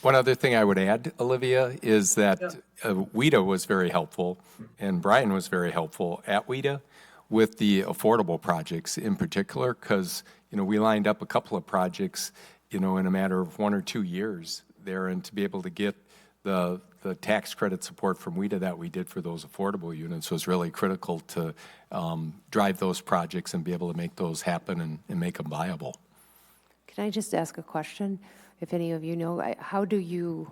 One other thing I would add, Olivia, is that WIDA was very helpful, and Brian was very helpful at WIDA with the affordable projects in particular, because, we lined up a couple of projects in a matter of 1 or 2 years there, and to be able to get the tax credit support from WIDA that we did for those affordable units was really critical to drive those projects and be able to make those happen and make them viable. Can I just ask a question? If any of you know, how do you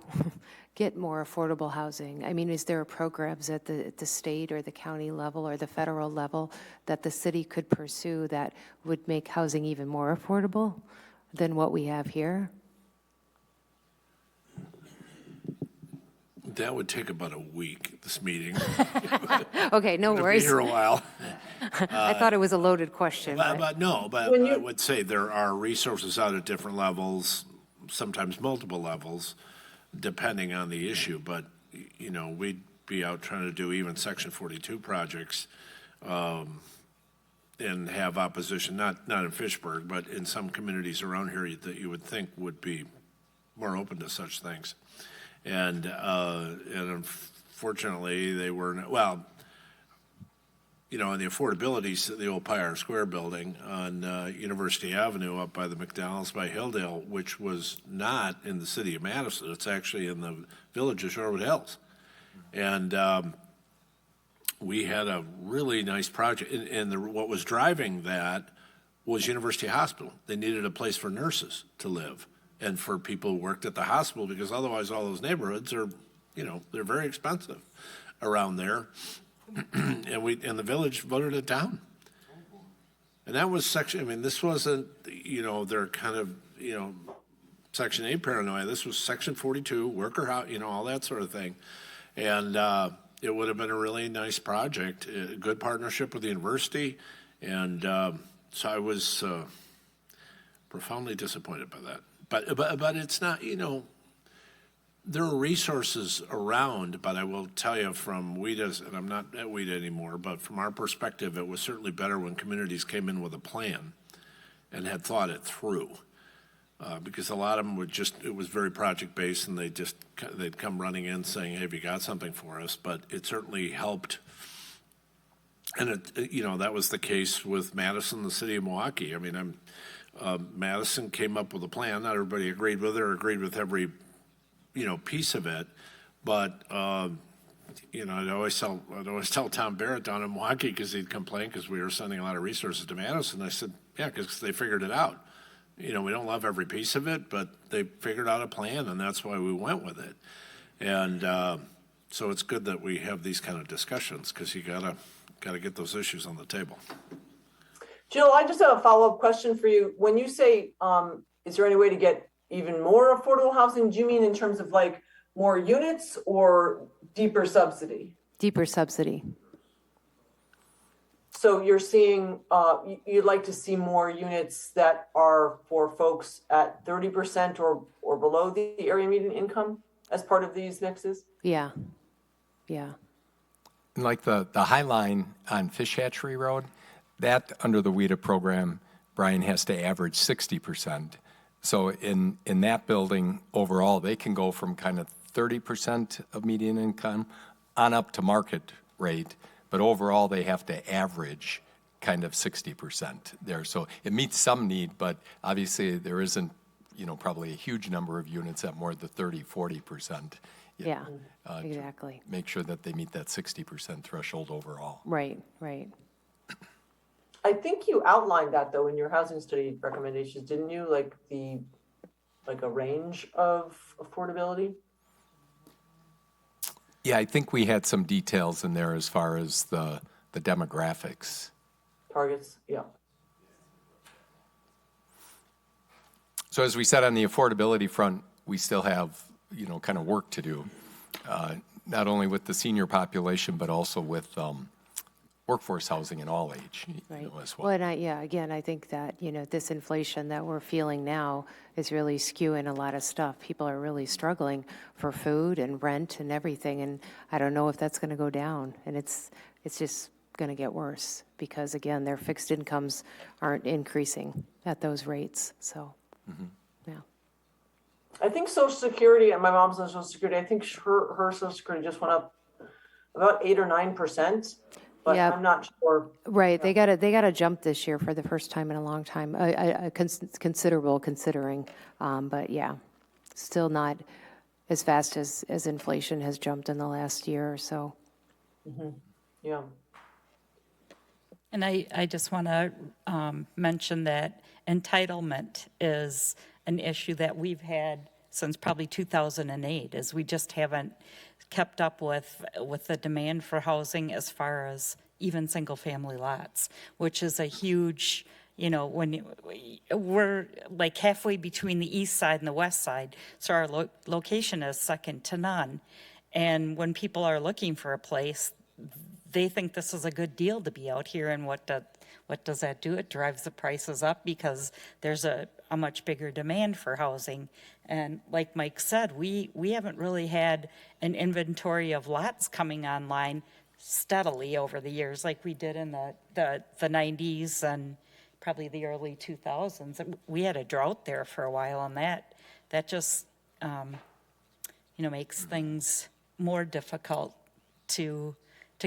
get more affordable housing? I mean, is there programs at the state or the county level or the federal level that the city could pursue that would make housing even more affordable than what we have here? That would take about a week, this meeting. Okay, no It'll worries. be here a while. I thought it was a loaded question. But I would say there are resources out at different levels, sometimes multiple levels, depending on the issue. But, we'd be out trying to do even Section 42 projects and have opposition, not in Fitchburg, but in some communities around here that you would think would be more open to such things. And unfortunately, they weren't, in the affordability, the old Pioneer Square building on University Avenue up by the McDonald's by Hilldale, which was not in the city of Madison. It's actually in the village of Shorewood Hills. And we had a really nice project. And what was driving that was University Hospital. They needed a place for nurses to live and for people who worked at the hospital, because otherwise all those neighborhoods are, they're very expensive around there. And the village voted it down. And that was this wasn't, their kind of, Section 8 paranoia. This was Section 42, worker house, all that sort of thing. And it would have been a really nice project, a good partnership with the university. And so I was profoundly disappointed by that. But it's not, there are resources around, but I will tell you from WIDA's, and I'm not at WIDA anymore, but from our perspective, it was certainly better when communities came in with a plan and had thought it through. Because a lot of them it was very project-based, and they'd come running in saying, hey, have you got something for us? But it certainly helped. And that was the case with Madison, the city of Milwaukee. I mean, Madison came up with a plan. Not everybody agreed with it or agreed with every, piece of it. But, I'd always tell Tom Barrett down in Milwaukee, because he'd complain because we were sending a lot of resources to Madison. I said, yeah, because they figured it out. We don't love every piece of it, but they figured out a plan, and that's why we went with it. And so it's good that we have these kind of discussions, because you gotta get those issues on the table. Jill, I just have a follow-up question for you. When you say, is there any way to get even more affordable housing, do you mean in terms of like more units or deeper subsidy? Deeper subsidy. So you're seeing, you'd like to see more units that are for folks at 30% or below the area median income as part of these mixes? Yeah. And like the High Line on Fish Hatchery Road, that under the WIDA program, Brian, has to average 60%. So in that building overall, they can go from kind of 30% of median income on up to market rate, but overall they have to average kind of 60% there. So it meets some need, but obviously there isn't, probably a huge number of units at more than 30-40%. Yeah, exactly. Make sure that they meet that 60% threshold overall. Right. I think you outlined that though in your housing study recommendations, didn't you? Like a range of affordability? Yeah, I think we had some details in there as far as the demographics. Targets, yeah. So as we said on the affordability front, we still have, kind of work to do, not only with the senior population, but also with workforce housing in all age, as well. Well, and again, I think that, this inflation that we're feeling now is really skewing a lot of stuff. People are really struggling for food and rent and everything, and I don't know if that's going to go down, and it's just going to get worse because, again, their fixed incomes aren't increasing at those rates, so, yeah. I think Social Security, and my mom's on Social Security, I think her Social Security just went up about 8 or 9%. But Yeah. I'm not sure. Right, they got a jump this year for the first time in a long time, considerable considering, but yeah, still not as fast as inflation has jumped in the last year or so. Yeah. And I just want to mention that entitlement is an issue that we've had since probably 2008, as we just haven't kept up with the demand for housing as far as even single-family lots, which is a huge, when we're like halfway between the east side and the west side, so our location is second to none. And when people are looking for a place, they think this is a good deal to be out here, and what does that do? It drives the prices up because there's a much bigger demand for housing. And like Mike said, we haven't really had an inventory of lots coming online steadily over the years like we did in the 90s and probably the early 2000s. We had a drought there for a while, and that just makes things more difficult to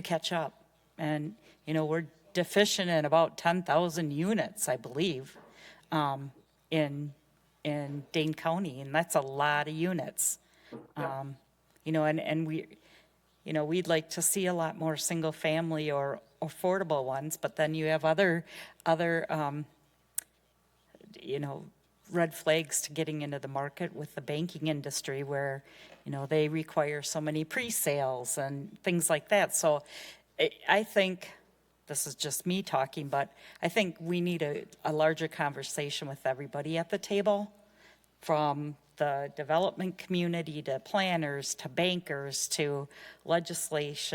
catch up. And we're deficient in about 10,000 units, I believe, in Dane County, and that's a lot of units. And we'd like to see a lot more single family or affordable ones, but then you have other red flags to getting into the market with the banking industry where, they require so many pre-sales and things like that. So I think, this is just me talking, but I think we need a larger conversation with everybody at the table, from the development community to planners to bankers to legislators,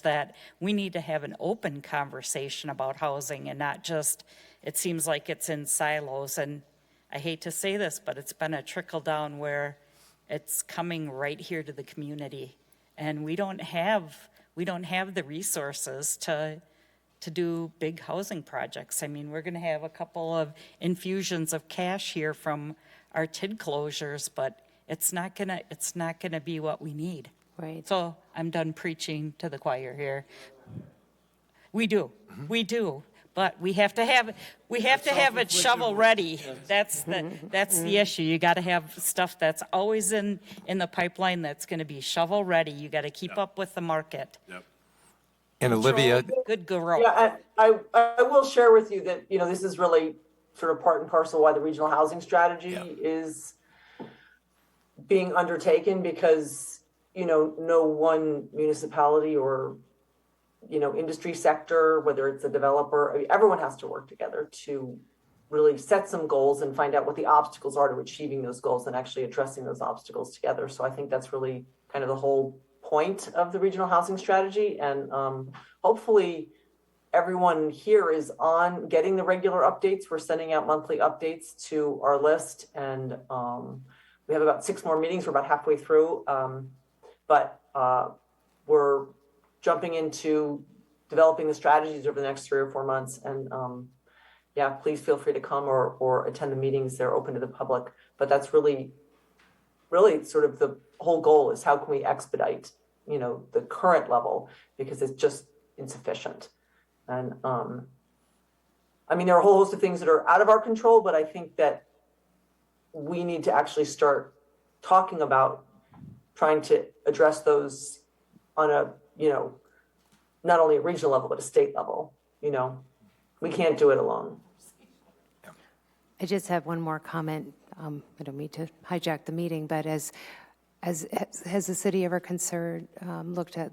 that we need to have an open conversation about housing and not just, it seems like it's in silos. And I hate to say this, but it's been a trickle down where it's coming right here to the community. And we don't have the resources to to do big housing projects. I mean, we're going to have a couple of infusions of cash here from our TID closures, but it's not gonna be what we need. Right. So I'm done preaching to the choir here. We do, but we have to have it shovel ready. That's the issue. You got to have stuff that's always in the pipeline that's going to be shovel ready. You got to keep up with the market. Yep. And Olivia, Good girl. Yeah, I will share with you that, this is really sort of part and parcel why the regional housing strategy is being undertaken, because, no one municipality or, industry sector, whether it's a developer, everyone has to work together to really set some goals and find out what the obstacles are to achieving those goals and actually addressing those obstacles together. So I think that's really kind of the whole point of the regional housing strategy. And hopefully everyone here is on getting the regular updates. We're sending out monthly updates to our list, and we have about 6 more meetings. We're about halfway through, but we're jumping into developing the strategies over the next 3 or 4 months. And please feel free to come or attend the meetings. They're open to the public. But that's really sort of the whole goal, is how can we expedite, the current level, because it's just insufficient. And there are a whole host of things that are out of our control, but I think that we need to actually start talking about trying to address those on a, not only a regional level, but a state level. We can't do it alone. I just have one more comment. I don't mean to hijack the meeting, but has the city ever looked at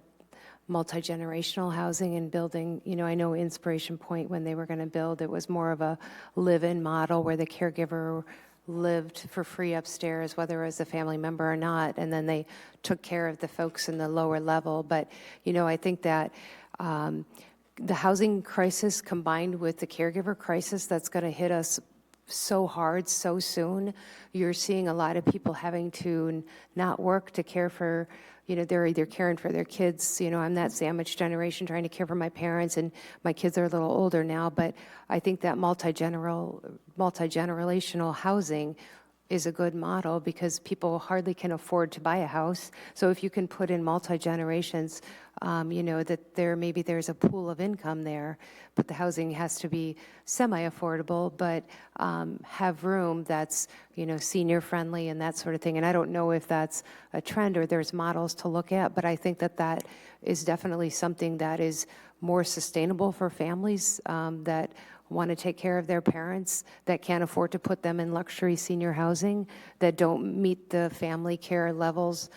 multi-generational housing and building? I know Inspiration Point, when they were going to build, it was more of a live-in model where the caregiver lived for free upstairs, whether as a family member or not, and then they took care of the folks in the lower level. But, I think that the housing crisis combined with the caregiver crisis that's going to hit us so hard so soon, you're seeing a lot of people having to not work to care for, they're either caring for their kids. I'm that sandwich generation trying to care for my parents, and my kids are a little older now, but I think that multi-generational housing is a good model, because people hardly can afford to buy a house. So if you can put in multi-generations, that there's a pool of income there, but the housing has to be semi-affordable, but have room that's, senior friendly and that sort of thing. And I don't know if that's a trend or there's models to look at, but I think that is definitely something that is more sustainable for families that want to take care of their parents, that can't afford to put them in luxury senior housing, that don't meet the family care levels,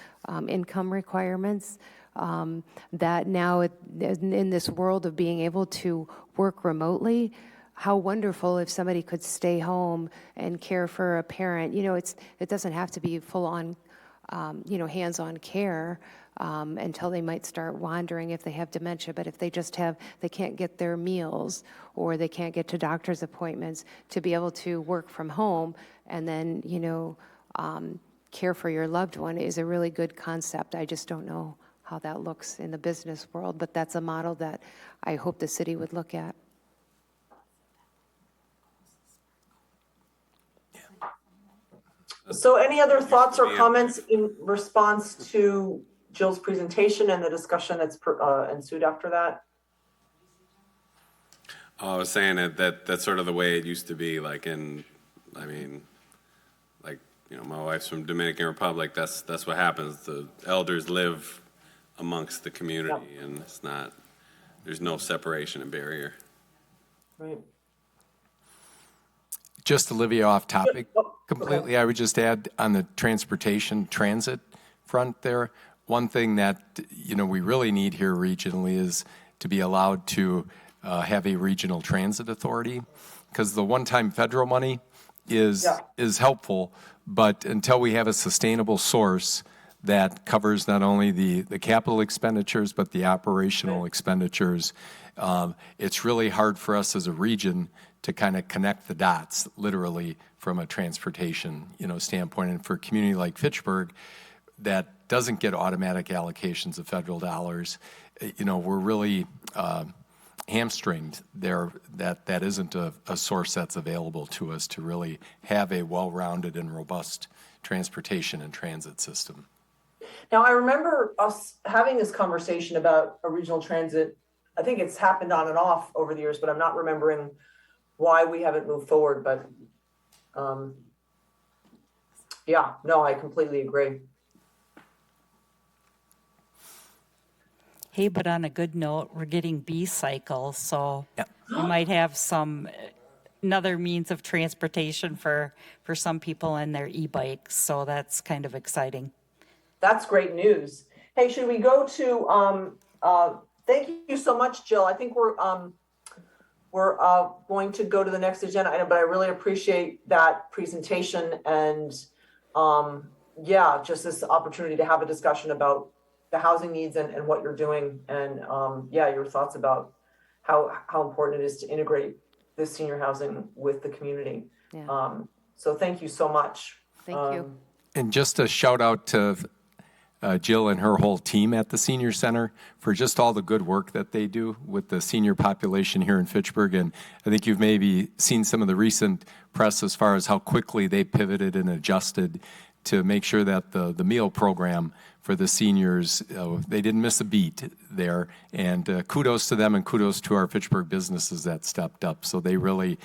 income requirements. That now in this world of being able to work remotely, how wonderful if somebody could stay home and care for a parent. It doesn't have to be full on, hands-on care until they might start wandering if they have dementia. But if they can't get their meals or they can't get to doctor's appointments, to be able to work from home and then, care for your loved one is a really good concept. I just don't know how that looks in the business world, but that's a model that I hope the city would look at. So any other thoughts or comments in response to Jill's presentation and the discussion that's ensued after that? I was saying that's sort of the way it used to be, my wife's from Dominican Republic. That's what happens. The elders live amongst the community, and there's no separation and barrier. Right. just Olivia, off topic completely, I would just add on the transit front there, one thing that, we really need here regionally is to be allowed to have a regional transit authority, because the one-time federal money is helpful, but until we have a sustainable source that covers not only the capital expenditures, but the operational expenditures, it's really hard for us as a region to kind of connect the dots, literally, from a transportation, standpoint. And for a community like Fitchburg that doesn't get automatic allocations of federal dollars, we're really hamstringed there, that isn't a source that's available to us to really have a well-rounded and robust transportation and transit system. Now, I remember us having this conversation about a regional transit. I think it's happened on and off over the years, but I'm not remembering why we haven't moved forward. But yeah, no, I completely agree. Hey, but on a good note, we're getting B-cycles, so Yep. we might have another means of transportation for some people and their e-bikes, so that's kind of exciting. That's great news. Hey, should we go to, thank you so much, Jill. I think we're going to go to the next agenda item, but I really appreciate that presentation and, yeah, just this opportunity to have a discussion about the housing needs and what you're doing and, yeah, your thoughts about how important it is to integrate this senior housing with the community. Yeah. So thank you so much. Thank you. And just a shout out to Jill and her whole team at the Senior Center for just all the good work that they do with the senior population here in Fitchburg. And I think you've maybe seen some of the recent press as far as how quickly they pivoted and adjusted to make sure that the meal program for the seniors, they didn't miss a beat there. And kudos to them and kudos to our Fitchburg businesses that stepped up. So they really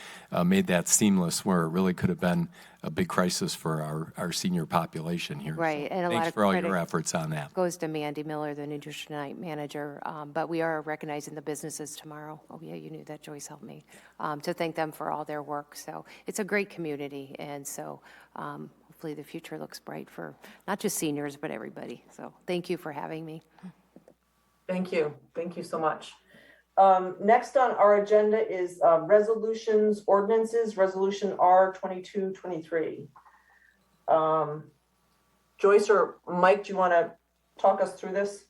made that seamless where it really could have been a big crisis for our senior population here. Right, So and a lot thanks of for all credit your efforts on that. goes to Mandy Miller, the nutrition manager, but we are recognizing the businesses tomorrow. Oh, yeah, you knew that. Joyce helped me to thank them for all their work. So it's a great community, and so hopefully the future looks bright for not just seniors, but everybody. So thank you for having me. Thank you. Thank you so much. Next on our agenda is resolutions, ordinances, resolution R2223. Joyce or Mike, do you want to talk us through this?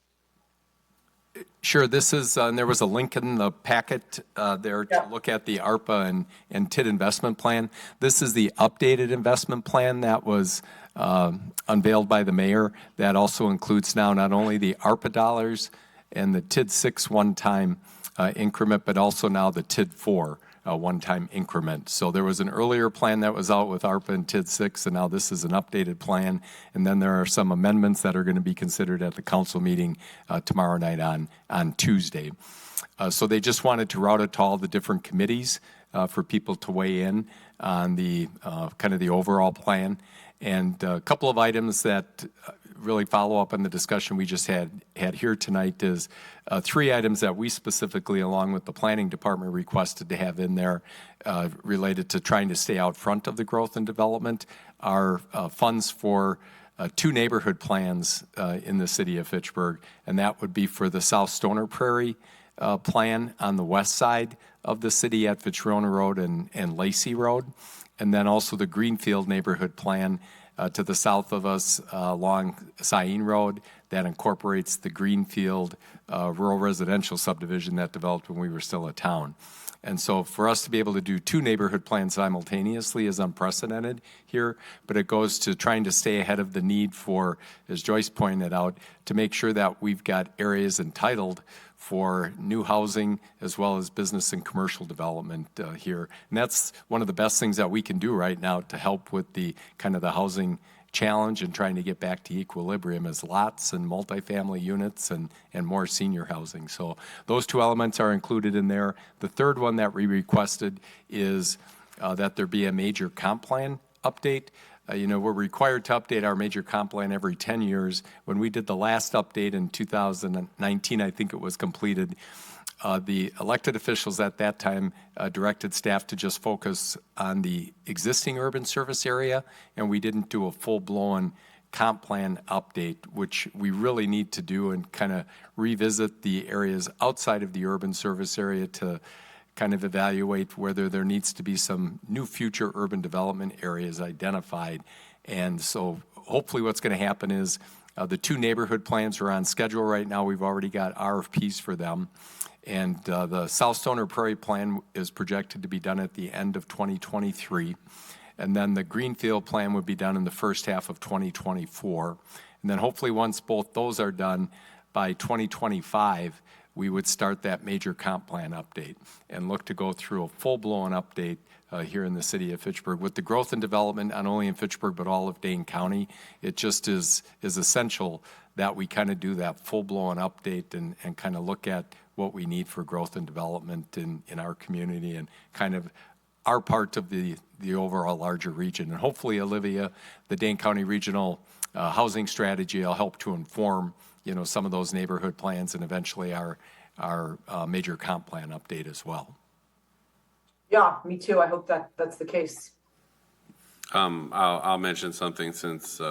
Sure, this is, and there was a link in the packet there to Yeah. look at the ARPA and TID investment plan. This is the updated investment plan that was unveiled by the mayor. That also includes now not only the ARPA dollars and the TID 6 one-time increment, but also now the TID 4 one-time increment. So there was an earlier plan that was out with ARPA and TID 6, and now this is an updated plan. And then there are some amendments that are going to be considered at the council meeting tomorrow night on Tuesday. So they just wanted to route it to all the different committees for people to weigh in on the kind of the overall plan. And a couple of items that really follow up on the discussion we just had here tonight is 3 items that we specifically, along with the planning department, requested to have in there related to trying to stay out front of the growth and development are funds for 2 neighborhood plans in the city of Fitchburg, and that would be for the South Stoner Prairie plan on the west side of the city at Fitzgerald Road and Lacey Road, and then also the Greenfield neighborhood plan to the south of us along Sain Road that incorporates the Greenfield rural residential subdivision that developed when we were still a town. And so for us to be able to do 2 neighborhood plans simultaneously is unprecedented here, but it goes to trying to stay ahead of the need for, as Joyce pointed out, to make sure that we've got areas entitled for new housing as well as business and commercial development here. And that's one of the best things that we can do right now to help with the kind of the housing challenge and trying to get back to equilibrium as lots and multifamily units and more senior housing. So those 2 elements are included in there. The third one that we requested is that there be a major comp plan update. We're required to update our major comp plan every 10 years. When we did the last update in 2019, I think it was completed, the elected officials at that time directed staff to just focus on the existing urban service area, and we didn't do a full-blown comp plan update, which we really need to do and kind of revisit the areas outside of the urban service area to kind of evaluate whether there needs to be some new future urban development areas identified. And so hopefully what's going to happen is the 2 neighborhood plans are on schedule right now. We've already got RFPs for them. And the South Stoner Prairie plan is projected to be done at the end of 2023. And then the Greenfield plan would be done in the first half of 2024. And then hopefully once both those are done by 2025, we would start that major comp plan update and look to go through a full-blown update here in the city of Fitchburg. With the growth and development, not only in Fitchburg, but all of Dane County, it just is essential that we kind of do that full-blown update and kind of look at what we need for growth and development in our community and kind of our part of the overall larger region. And hopefully, Olivia, the Dane County Regional Housing Strategy will help to inform, some of those neighborhood plans and eventually our major comp plan update as well. Yeah, me too. I hope that's the case. I'll mention something since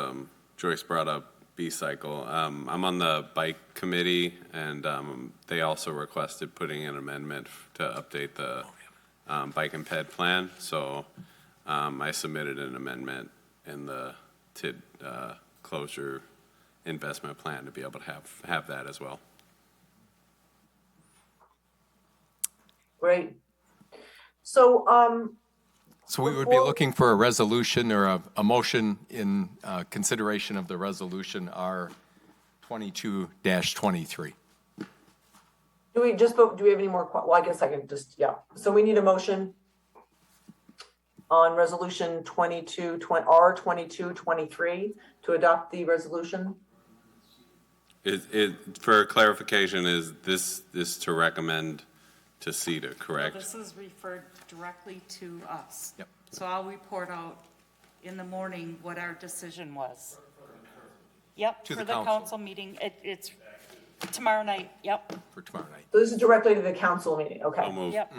Joyce brought up B-Cycle. I'm on the bike committee, and they also requested putting an amendment to update the bike and ped plan. So I submitted an amendment in the TID closure investment plan to be able to have that as well. Great. So, So we would be looking for a resolution or a motion in consideration of the resolution R 22-23. do we just vote? Do we have any more? Well, I guess I can just, yeah. So we need a motion on resolution R 22-23 to adopt the resolution. For clarification, is this to recommend to CETA, correct? This is referred directly to us. Yep. So I'll report out in the morning what our decision was. Yep, To for the the council. council meeting. It's tomorrow night, yep. For tomorrow night. So this is directly to the council meeting, okay? I'll move. Yep.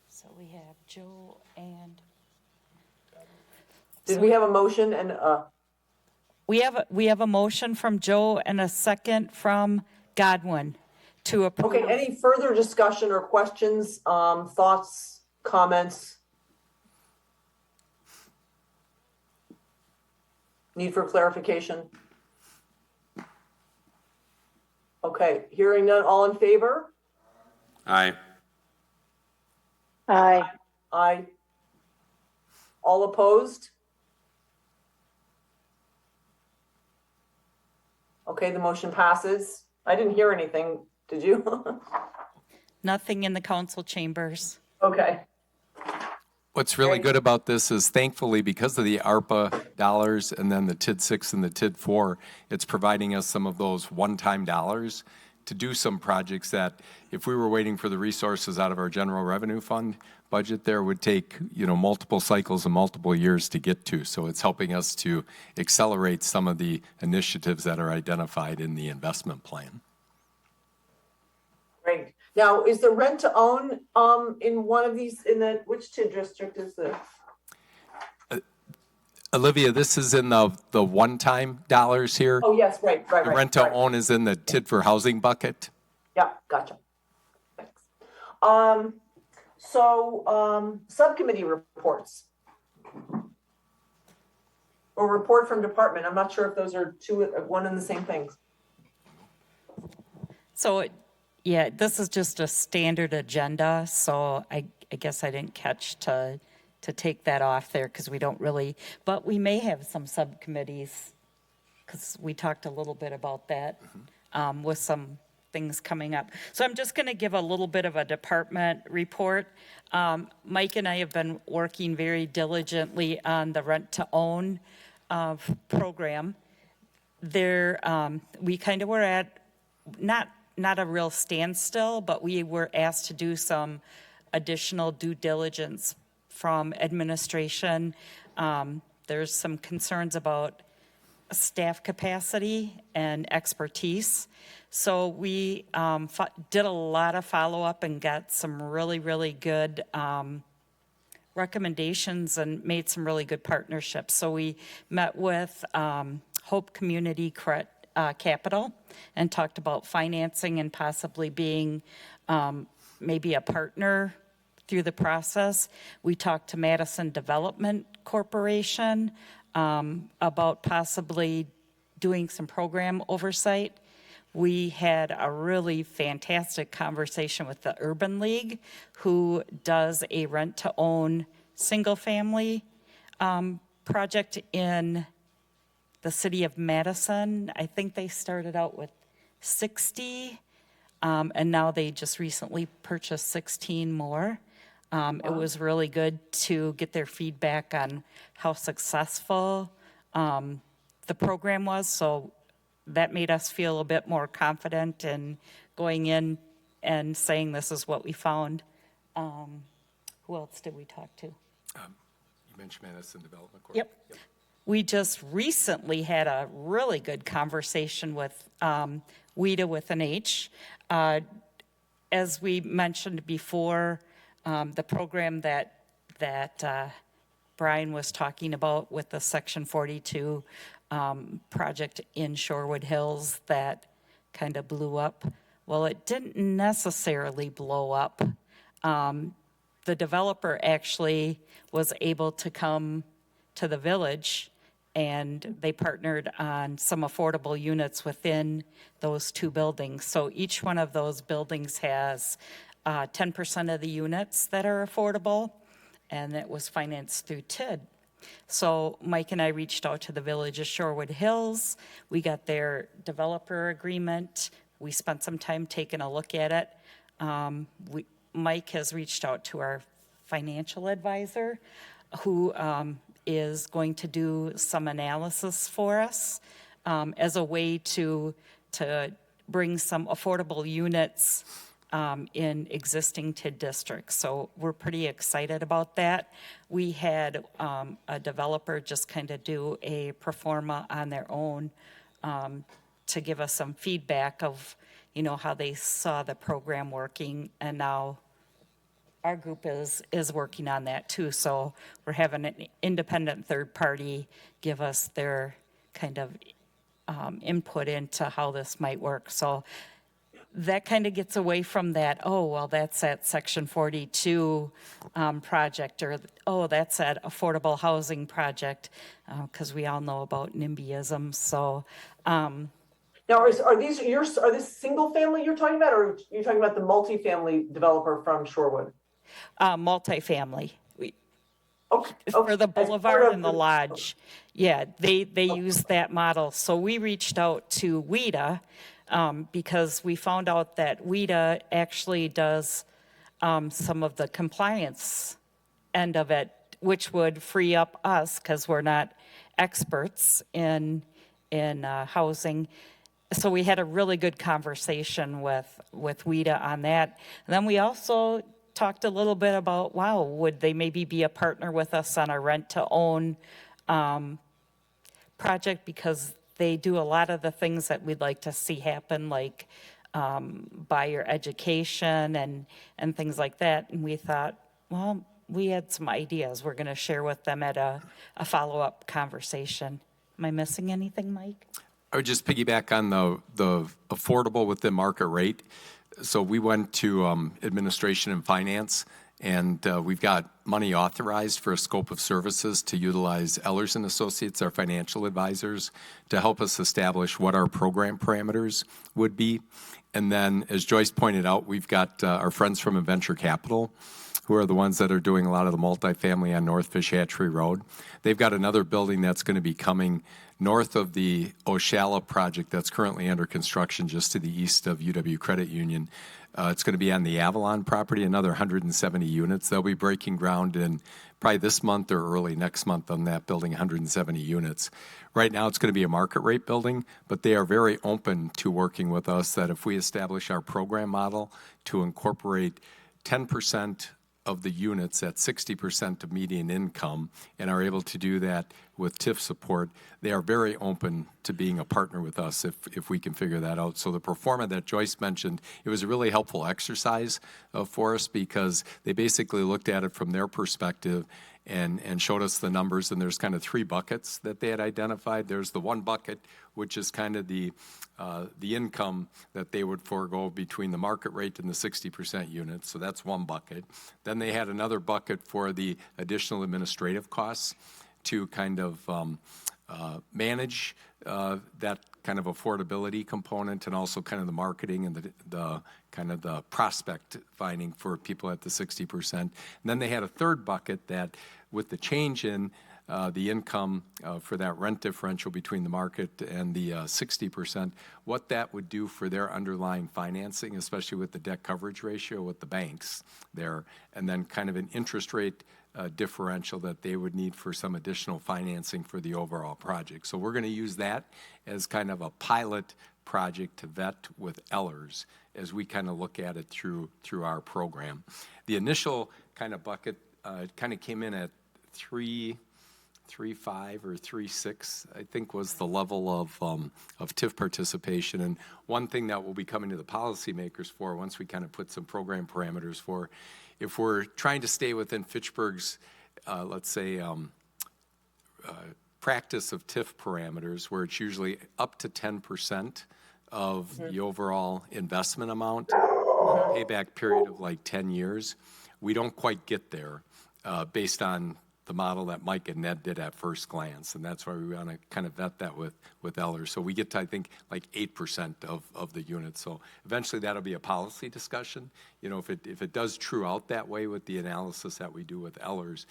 So we have Joe and. Did we have a motion and, We have a motion from Joe and a second from Godwin to approve. okay, any further discussion or questions, thoughts, comments? Need for clarification? Okay, hearing none, all in favor? Aye. Aye. Aye. All opposed? Okay, the motion passes. I didn't hear anything, did you? Nothing in the council chambers. Okay, What's really good about this is thankfully because of the ARPA dollars and then the TID 6 and the TID 4, it's providing us some of those one-time dollars to do some projects that if we were waiting for the resources out of our general revenue fund budget there would take, multiple cycles and multiple years to get to. So it's helping us to accelerate some of the initiatives that are identified in the investment plan. great. Now, is the rent to own in one of these, which TID district is this? Olivia, this is in the one-time dollars here. Oh, yes, right. The rent to own is in the TID for housing bucket. Yeah, gotcha. Thanks. Subcommittee reports. Or report from department. I'm not sure if those are one and the same things. So, yeah, this is just a standard agenda, so I guess I didn't catch to take that off there because we don't really, but we may have some subcommittees because we talked a little bit about that with some things coming up. So I'm just going to give a little bit of a department report. Mike and I have been working very diligently on the rent to own program. We kind of were at not a real standstill, but we were asked to do some additional due diligence from administration. There's some concerns about staff capacity and expertise. So we did a lot of follow-up and got some really, really good recommendations and made some really good partnerships. So we met with Hope Community Capital and talked about financing and possibly being maybe a partner through the process. We talked to Madison Development Corporation about possibly doing some program oversight. We had a really fantastic conversation with the Urban League, who does a rent-to-own single-family project in the city of Madison. I think they started out with 60, and now they just recently purchased 16 more. It was really good to get their feedback on how successful the program was, so that made us feel a bit more confident in going in and saying this is what we found. Who else did we talk to? You mentioned Madison Development Corp. Yep. We just recently had a really good conversation with WIDA with an H. As we mentioned before, the program that Brian was talking about with the Section 42 project in Shorewood Hills that kind of blew up. Well, it didn't necessarily blow up. The developer actually was able to come to the village, and they partnered on some affordable units within those two buildings. So each one of those buildings has 10% of the units that are affordable, and it was financed through TID. So Mike and I reached out to the village of Shorewood Hills. We got their developer agreement. We spent some time taking a look at it. Mike has reached out to our financial advisor, who is going to do some analysis for us as a way to bring some affordable units in existing TID districts. So we're pretty excited about that. We had a developer just kind of do a pro forma on their own to give us some feedback of, how they saw the program working, and now our group is working on that too. So we're having an independent third party give us their kind of input into how this might work. So that kind of gets away from that, oh, well, that's that Section 42 project, or, oh, that's that affordable housing project, because we all know about NIMBYism. So Now, are this single family you're talking about, or are you talking about the multifamily developer from Shorewood? multifamily. Okay. For the As part boulevard of and the lodge. Yeah, they use that model. So we reached out to WIDA because we found out that WIDA actually does some of the compliance end of it, which would free up us, because we're not experts in housing. So we had a really good conversation with WIDA on that. And then we also talked a little bit about, wow, would they maybe be a partner with us on a rent-to-own project, because they do a lot of the things that we'd like to see happen, like buyer education and things like that. And we thought, well, we had some ideas we're going to share with them at a follow-up conversation. Am I missing anything, Mike? I would just piggyback on the affordable within market rate. So we went to administration and finance, and we've got money authorized for a scope of services to utilize Ehlers and Associates, our financial advisors, to help us establish what our program parameters would be. And then, as Joyce pointed out, we've got our friends from Venture Capital, who are the ones that are doing a lot of the multifamily on North Fish Hatchery Road. They've got another building that's going to be coming north of the Oshala project that's currently under construction just to the east of UW Credit Union. It's going to be on the Avalon property, another 170 units. They'll be breaking ground in probably this month or early next month on that building, 170 units. Right now, it's going to be a market rate building, but they are very open to working with us that if we establish our program model to incorporate 10% of the units at 60% of median income and are able to do that with TIF support, they are very open to being a partner with us if we can figure that out. So the pro forma that Joyce mentioned, it was a really helpful exercise for us, because they basically looked at it from their perspective and showed us the numbers, and there's kind of three buckets that they had identified. There's the one bucket, which is kind of the income that they would forego between the market rate and the 60% units. So that's one bucket. Then they had another bucket for the additional administrative costs to kind of manage that kind of affordability component, and also kind of the marketing and the kind of the prospect finding for people at the 60%. And then they had a third bucket that, with the change in the income for that rent differential between the market and the 60%, what that would do for their underlying financing, especially with the debt coverage ratio with the banks there, and then kind of an interest rate differential that they would need for some additional financing for the overall project. So we're going to use that as kind of a pilot project to vet with Ellers as we kind of look at it through our program. The initial kind of bucket kind of came in at 3.5 or 3.6, I think, was the level of TIF participation. And one thing that we'll be coming to the policymakers for once we kind of put some program parameters for, if we're trying to stay within Fitchburg's, let's say, practice of TIF parameters, where it's usually up to 10% of the overall investment amount, payback period of like 10 years, we don't quite get there based on the model that Mike and Ned did at first glance, and that's why we want to kind of vet that with Ellers. So we get to, I think, like 8% of the units. So eventually that'll be a policy discussion. You know, if it does true out that way with the analysis that we do with Ellers,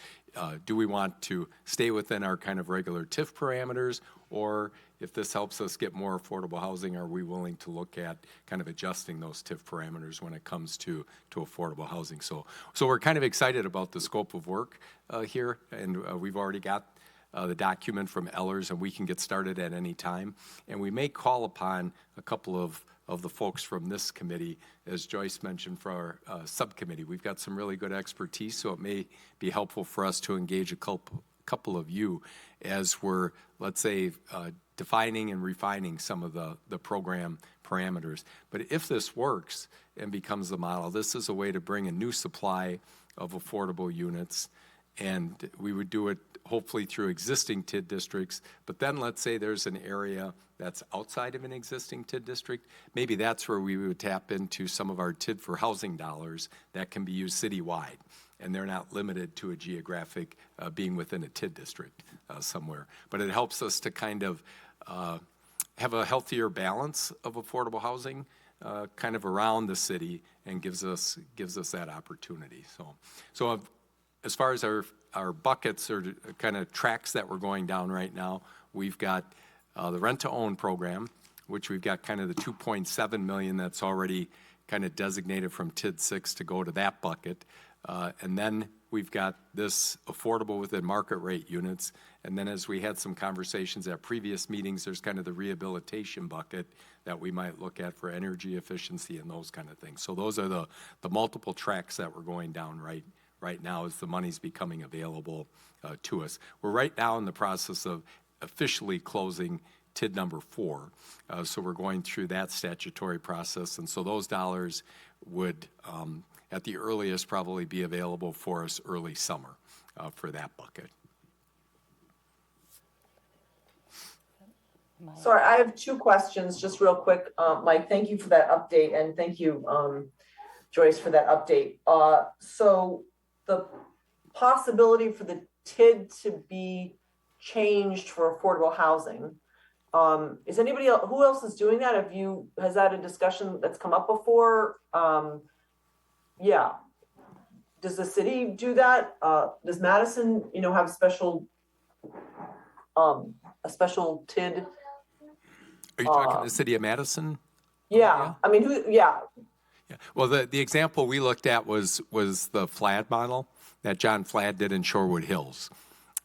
do we want to stay within our kind of regular TIF parameters, or if this helps us get more affordable housing, are we willing to look at kind of adjusting those TIF parameters when it comes to affordable housing? So we're kind of excited about the scope of work here, and we've already got the document from Ellers, and we can get started at any time. And we may call upon a couple of the folks from this committee, as Joyce mentioned, for our subcommittee. We've got some really good expertise, so it may be helpful for us to engage a couple of you as we're, let's say, defining and refining some of the program parameters. But if this works and becomes the model, this is a way to bring a new supply of affordable units, and we would do it hopefully through existing TID districts. But then let's say there's an area that's outside of an existing TID district. Maybe that's where we would tap into some of our TID for housing dollars that can be used citywide, and they're not limited to a geographic being within a TID district somewhere. But it helps us to kind of have a healthier balance of affordable housing kind of around the city, and gives us that opportunity. So as far as our buckets or kind of tracks that we're going down right now, we've got the rent-to-own program, which we've got kind of the 2.7 million that's already kind of designated from TID 6 to go to that bucket. And then we've got this affordable within market rate units. And then, as we had some conversations at previous meetings, there's kind of the rehabilitation bucket that we might look at for energy efficiency and those kind of things. So those are the multiple tracks that we're going down right now as the money's becoming available to us. We're right now in the process of officially closing TID number 4. So we're going through that statutory process. And so those dollars would, at the earliest, probably be available for us early summer for that bucket. Sorry, I have 2 questions, just real quick. Mike, thank you for that update, and thank you, Joyce, for that update. So the possibility for the TID to be changed for affordable housing, is anybody else, who else is doing that? Has that a discussion that's come up before? Yeah. Does the city do that? Does Madison, have a special TID? Are you talking the city of Madison? Yeah. I mean, yeah. Well, the example we looked at was the Flad model that John Flad did in Shorewood Hills.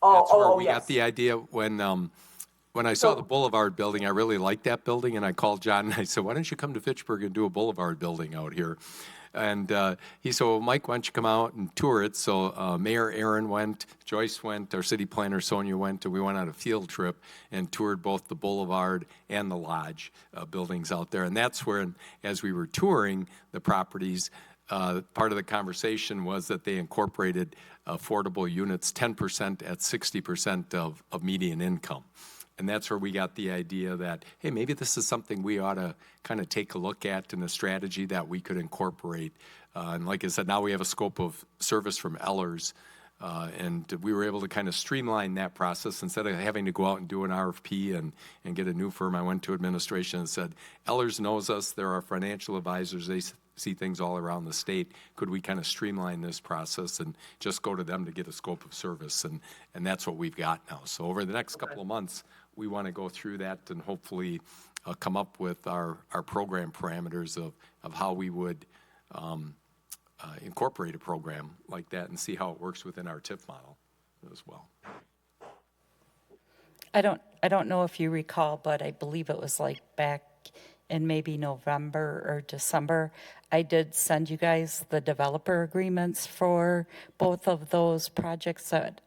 That's where we got the idea when I saw the Boulevard building. I really liked that building, and I called John and I said, "Why don't you come to Fitchburg and do a Boulevard building out here?" And he said, "Well, Mike, why don't you come out and tour it?" So Mayor Aaron went, Joyce went, our city planner Sonia went, and we went on a field trip and toured both the Boulevard and the Lodge buildings out there. And that's where, as we were touring the properties, part of the conversation was that they incorporated affordable units 10% at 60% of median income. And that's where we got the idea that, hey, maybe this is something we ought to kind of take a look at in a strategy that we could incorporate. And like I said, now we have a scope of service from Ellers And we were able to kind of streamline that process. Instead of having to go out and do an RFP and get a new firm, I went to administration and said, Ellers knows us. They're our financial advisors. They see things all around the state. Could we kind of streamline this process and just go to them to get a scope of service? And that's what we've got now. So over the next couple of months, we want to go through that and hopefully come up with our program parameters of how we would incorporate a program like that and see how it works within our TIF model as well. I don't know if you recall, but I believe it was like back in maybe November or December, I did send you guys the developer agreements for both of those projects that,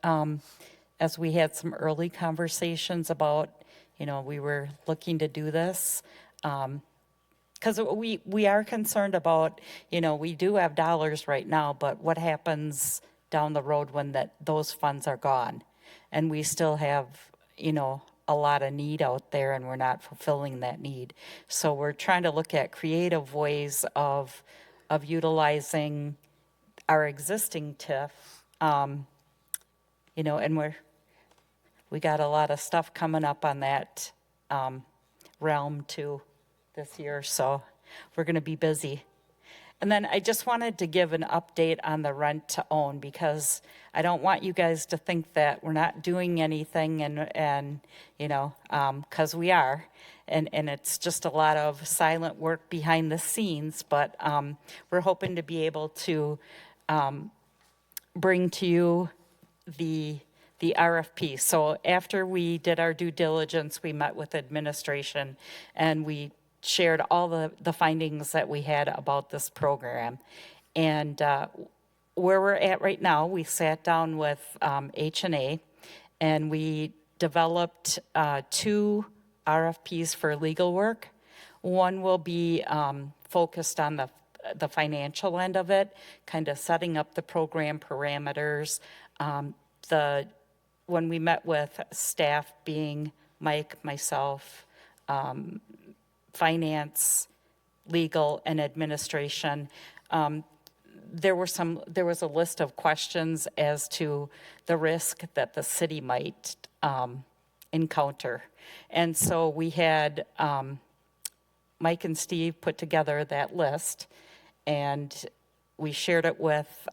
as we had some early conversations about, we were looking to do this. Because we are concerned about, we do have dollars right now, but what happens down the road when those funds are gone? And we still have, a lot of need out there and we're not fulfilling that need. So we're trying to look at creative ways of utilizing our existing TIF, and we got a lot of stuff coming up on that realm too this year, so we're going to be busy. And then I just wanted to give an update on the rent to own, because I don't want you guys to think that we're not doing anything, and because we are, and it's just a lot of silent work behind the scenes, but we're hoping to be able to bring to you the RFP. So after we did our due diligence, we met with administration and we shared all the findings that we had about this program. And where we're at right now, we sat down with H&A and we developed 2 RFPs for legal work. One will be focused on the financial end of it, kind of setting up the program parameters. When we met with staff, being Mike, myself, finance, legal, and administration, there was a list of questions as to the risk that the city might encounter. And so we had Mike and Steve put together that list, and we shared it with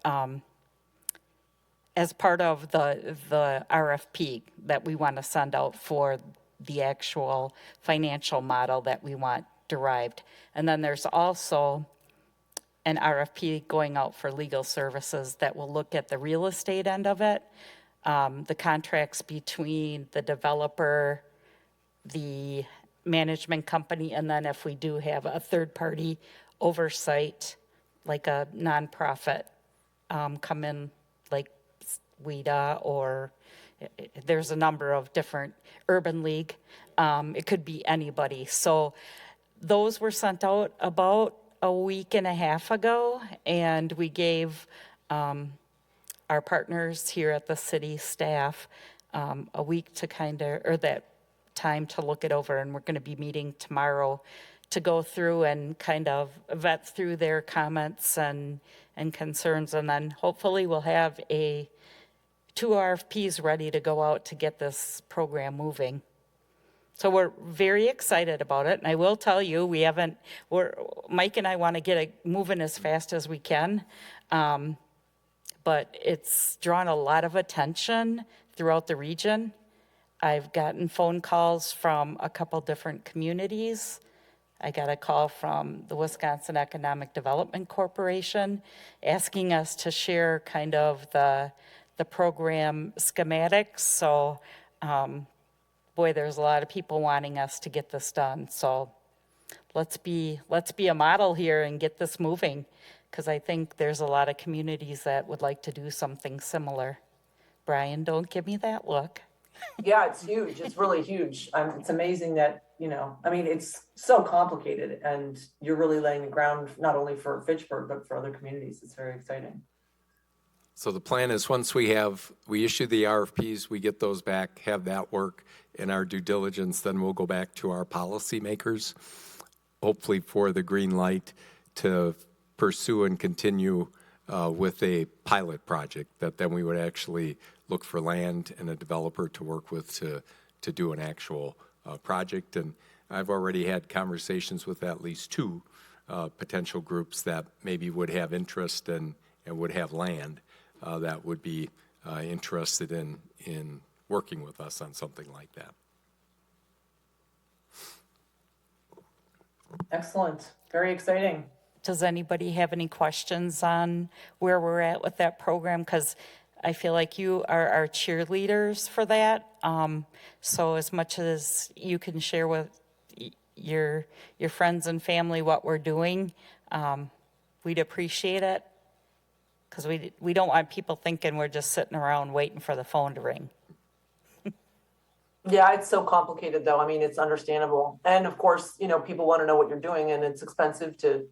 as part of the RFP that we want to send out for the actual financial model that we want derived. And then there's also an RFP going out for legal services that will look at the real estate end of it, the contracts between the developer, the management company, and then if we do have a third-party oversight, like a nonprofit, come in, like WIDA, or there's a number of different, Urban League, it could be anybody. So those were sent out about a week and a half ago, and we gave our partners here at the city staff a week to that time to look it over, and we're going to be meeting tomorrow to go through and kind of vet through their comments and concerns, and then hopefully we'll have 2 RFPs ready to go out to get this program moving. So we're very excited about it, and I will tell you, Mike and I want to get it moving as fast as we can, but it's drawn a lot of attention throughout the region. I've gotten phone calls from a couple different communities. I got a call from the Wisconsin Economic Development Corporation asking us to share kind of the program schematics. So, boy, there's a lot of people wanting us to get this done. So let's be a model here and get this moving, because I think there's a lot of communities that would like to do something similar. Brian, don't give me that look. Yeah, it's huge. It's really huge. It's amazing that, it's so complicated, and you're really laying the ground not only for Fitchburg, but for other communities. It's very exciting. So the plan is once we issue the RFPs, we get those back, have that work in our due diligence, then we'll go back to our policymakers, hopefully for the green light to pursue and continue with a pilot project that then we would actually look for land and a developer to work with to do an actual project. And I've already had conversations with at least two potential groups that maybe would have interest and would have land that would be interested in working with us on something like that. Excellent. Very exciting. Does anybody have any questions on where we're at with that program? Because I feel like you are our cheerleaders for that. So as much as you can share with your friends and family what we're doing, we'd appreciate it. Because we don't want people thinking we're just sitting around waiting for the phone to ring. Yeah, it's so complicated though. I mean, it's understandable. And of course, people want to know what you're doing and it's expensive to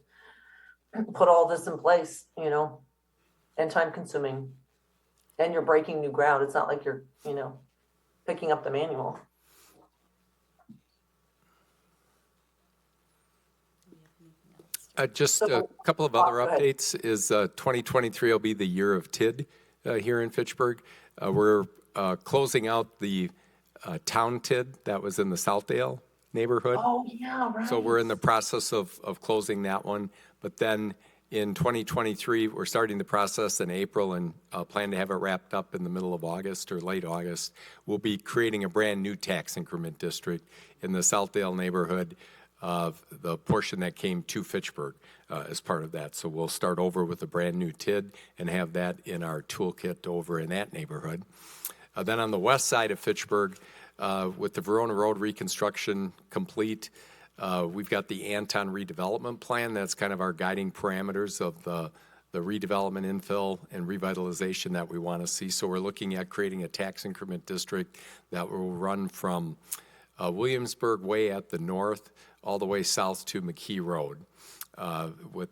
put all this in place, and time consuming. And you're breaking new ground. It's not like you're, picking up the manual. Just a couple of other updates is 2023 will be the year of TID here in Fitchburg. We're closing out the town TID that was in the Southdale neighborhood. Oh, yeah, right. So we're in the process of closing that one. But then in 2023, we're starting the process in April and plan to have it wrapped up in the middle of August or late August. We'll be creating a brand new tax increment district in the Southdale neighborhood of the portion that came to Fitchburg as part of that. So we'll start over with a brand new TID and have that in our toolkit over in that neighborhood. Then on the west side of Fitchburg, with the Verona Road reconstruction complete, we've got the Anton redevelopment plan. That's kind of our guiding parameters of the redevelopment, infill, and revitalization that we want to see. So we're looking at creating a tax increment district that will run from Williamsburg Way at the north all the way south to McKee Road with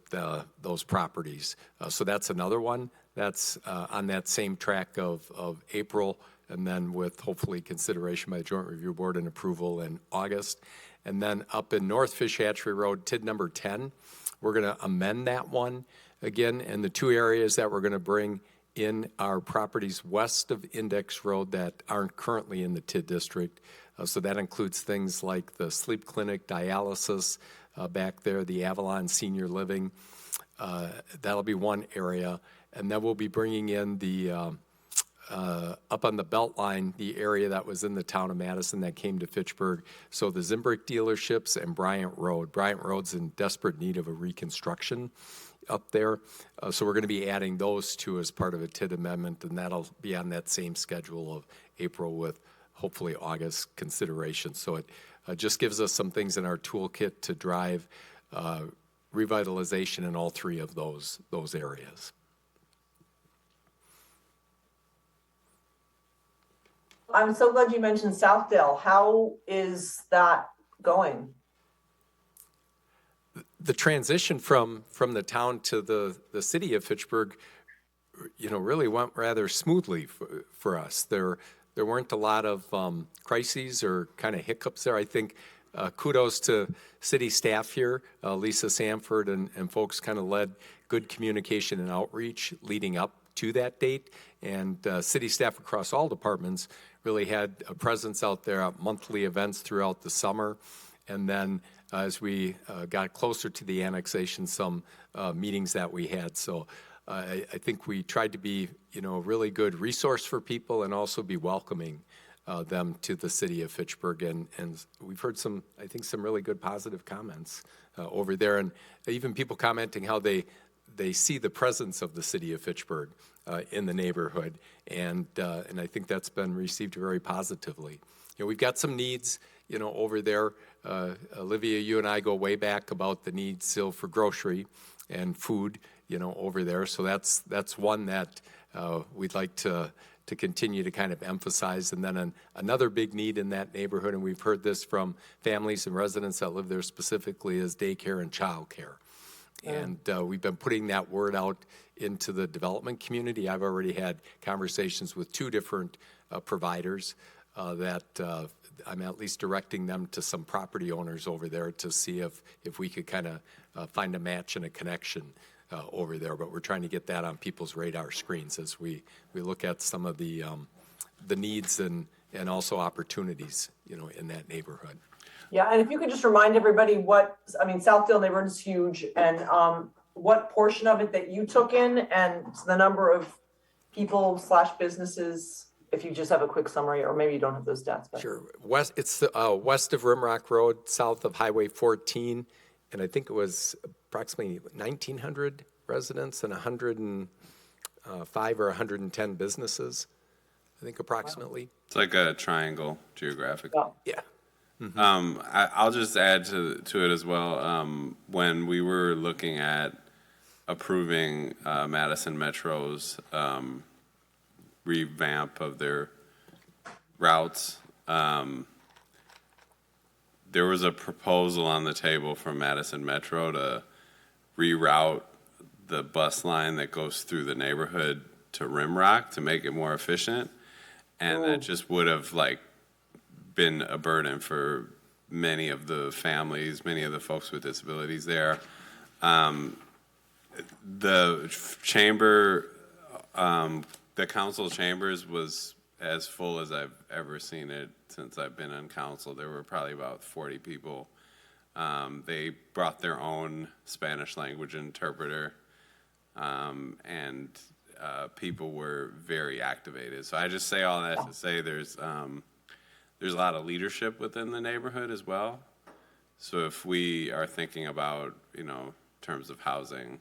those properties. So that's another one that's on that same track of April, and then with hopefully consideration by the Joint Review Board and approval in August. And then up in North Fish Hatchery Road, TID number 10, we're going to amend that one again. And the two areas that we're going to bring in are properties west of Index Road that aren't currently in the TID district. So that includes things like the sleep clinic, dialysis back there, the Avalon Senior Living. That'll be one area. And then we'll be bringing in the, up on the Beltline, the area that was in the town of Madison that came to Fitchburg. So the Zimbrick dealerships and Bryant Road. Bryant Road's in desperate need of a reconstruction up there. So we're going to be adding those two as part of a TID amendment, and that'll be on that same schedule of April with hopefully August consideration. So it just gives us some things in our toolkit to drive revitalization in all three of those areas. I'm so glad you mentioned Southdale. How is that going? The transition from the town to the city of Fitchburg, really went rather smoothly for us. There weren't a lot of crises or kind of hiccups there. I think kudos to city staff here, Lisa Sanford and folks kind of led good communication and outreach leading up to that date. And city staff across all departments really had a presence out there at monthly events throughout the summer. And then as we got closer to the annexation, some meetings that we had. So I think we tried to be, a really good resource for people and also be welcoming them to the city of Fitchburg. And we've heard some really good positive comments over there. And even people commenting how they see the presence of the city of Fitchburg in the neighborhood. And I think that's been received very positively. We've got some needs, over there. Olivia, you and I go way back about the need still for grocery and food, over there. So that's one that we'd like to continue to kind of emphasize. And then another big need in that neighborhood, and we've heard this from families and residents that live there specifically, is daycare and childcare. And we've been putting that word out into the development community. I've already had conversations with two different providers that I'm at least directing them to some property owners over there to see if we could kind of find a match and a connection over there, but we're trying to get that on people's radar screens as we look at some of the needs and also opportunities, in that neighborhood. Yeah, and if you could just remind everybody Southdale neighborhood is huge, and what portion of it that you took in, and the number of people / businesses, if you just have a quick summary, or maybe you don't have those stats. But. Sure. It's west of Rimrock Road, south of Highway 14, and I think it was approximately 1,900 residents and 105 or 110 businesses, I think approximately. It's like a triangle geographically. Yeah. I'll just add to it as well. When we were looking at approving Madison Metro's revamp of their routes, there was a proposal on the table from Madison Metro to reroute the bus line that goes through the neighborhood to Rimrock to make it more efficient, and that just would have been a burden for many of the families, many of the folks with disabilities there. The chamber, the council chambers was as full as I've ever seen it since I've been on council. There were probably about 40 people. They brought their own Spanish language interpreter, and people were very activated. So I just say all that to say there's a lot of leadership within the neighborhood as well. So if we are thinking about, terms of housing,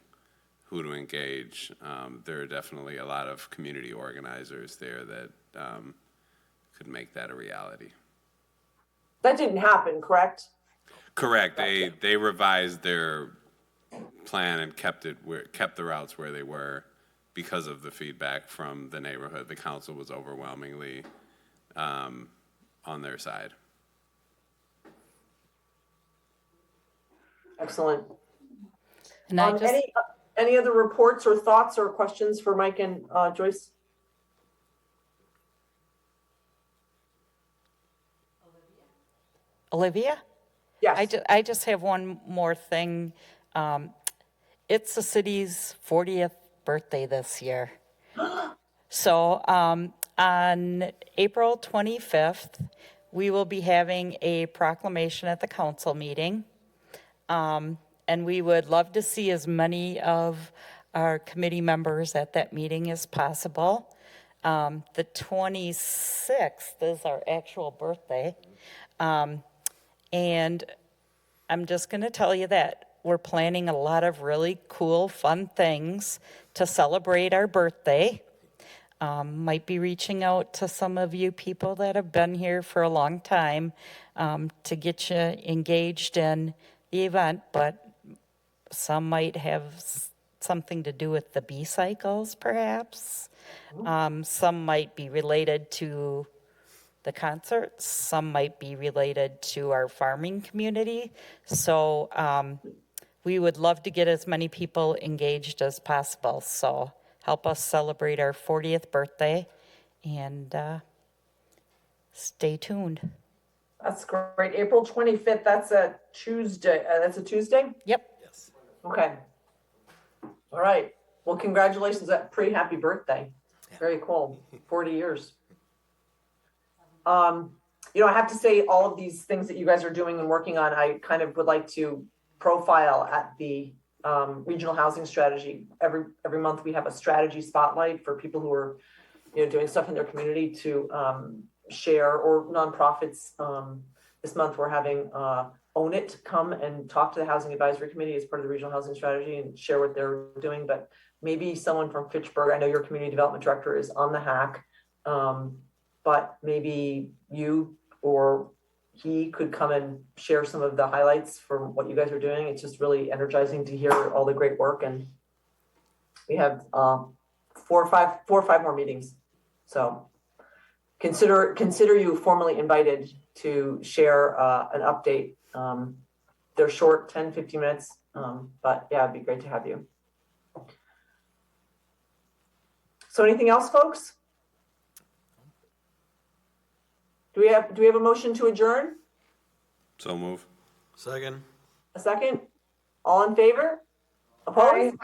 who to engage, there are definitely a lot of community organizers there that could make that a reality. That didn't happen, correct? Correct. They revised their plan and kept the routes where they were because of the feedback from the neighborhood. The council was overwhelmingly on their side. Excellent. And I just, any other reports or thoughts or questions for Mike and Joyce? Olivia? Yes. I just have one more thing. It's the city's 40th birthday this year. So on April 25th, we will be having a proclamation at the council meeting. And we would love to see as many of our committee members at that meeting as possible. The 26th is our actual birthday. And I'm just going to tell you that we're planning a lot of really cool, fun things to celebrate our birthday. Might be reaching out to some of you people that have been here for a long time to get you engaged in the event, but some might have something to do with the bee cycles, perhaps. Some might be related to the concerts. Some might be related to our farming community. So we would love to get as many people engaged as possible. So help us celebrate our 40th birthday, and stay tuned. That's great. April 25th, that's a Tuesday. Yep. Yes. Okay. All right. Well, congratulations. Happy birthday. Very cool. 40 years. I have to say all of these things that you guys are doing and working on, I kind of would like to profile at the regional housing strategy. Every month we have a strategy spotlight for people who are, doing stuff in their community to share, or nonprofits. This month we're having Own It come and talk to the Housing Advisory Committee as part of the regional housing strategy and share what they're doing. But maybe someone from Fitchburg, I know your community development director is on the hack, but maybe you or he could come and share some of the highlights from what you guys are doing. It's just really energizing to hear all the great work. And we have 4 or 5 more meetings. So consider you formally invited to share an update. They're short, 10, 15 minutes, but yeah, it'd be great to have you. So anything else, folks? Do we have a motion to adjourn? So move. Second. A second? All in favor? Opposed?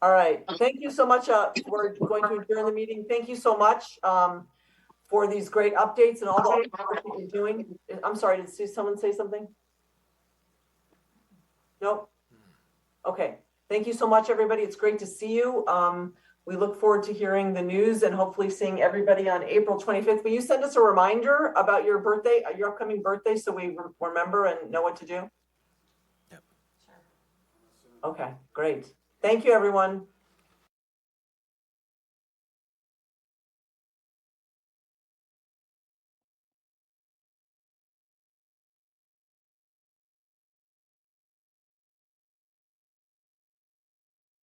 All right, thank you so much. We're going to adjourn the meeting. Thank you so much for these great updates and all the work that you're doing. I'm sorry, did someone say something? Nope. Okay, thank you so much, everybody. It's great to see you. We look forward to hearing the news and hopefully seeing everybody on April 25th. Will you send us a reminder about your birthday, your upcoming birthday, so we remember and know what to do? Yep. Sure. Okay, great. Thank you, everyone.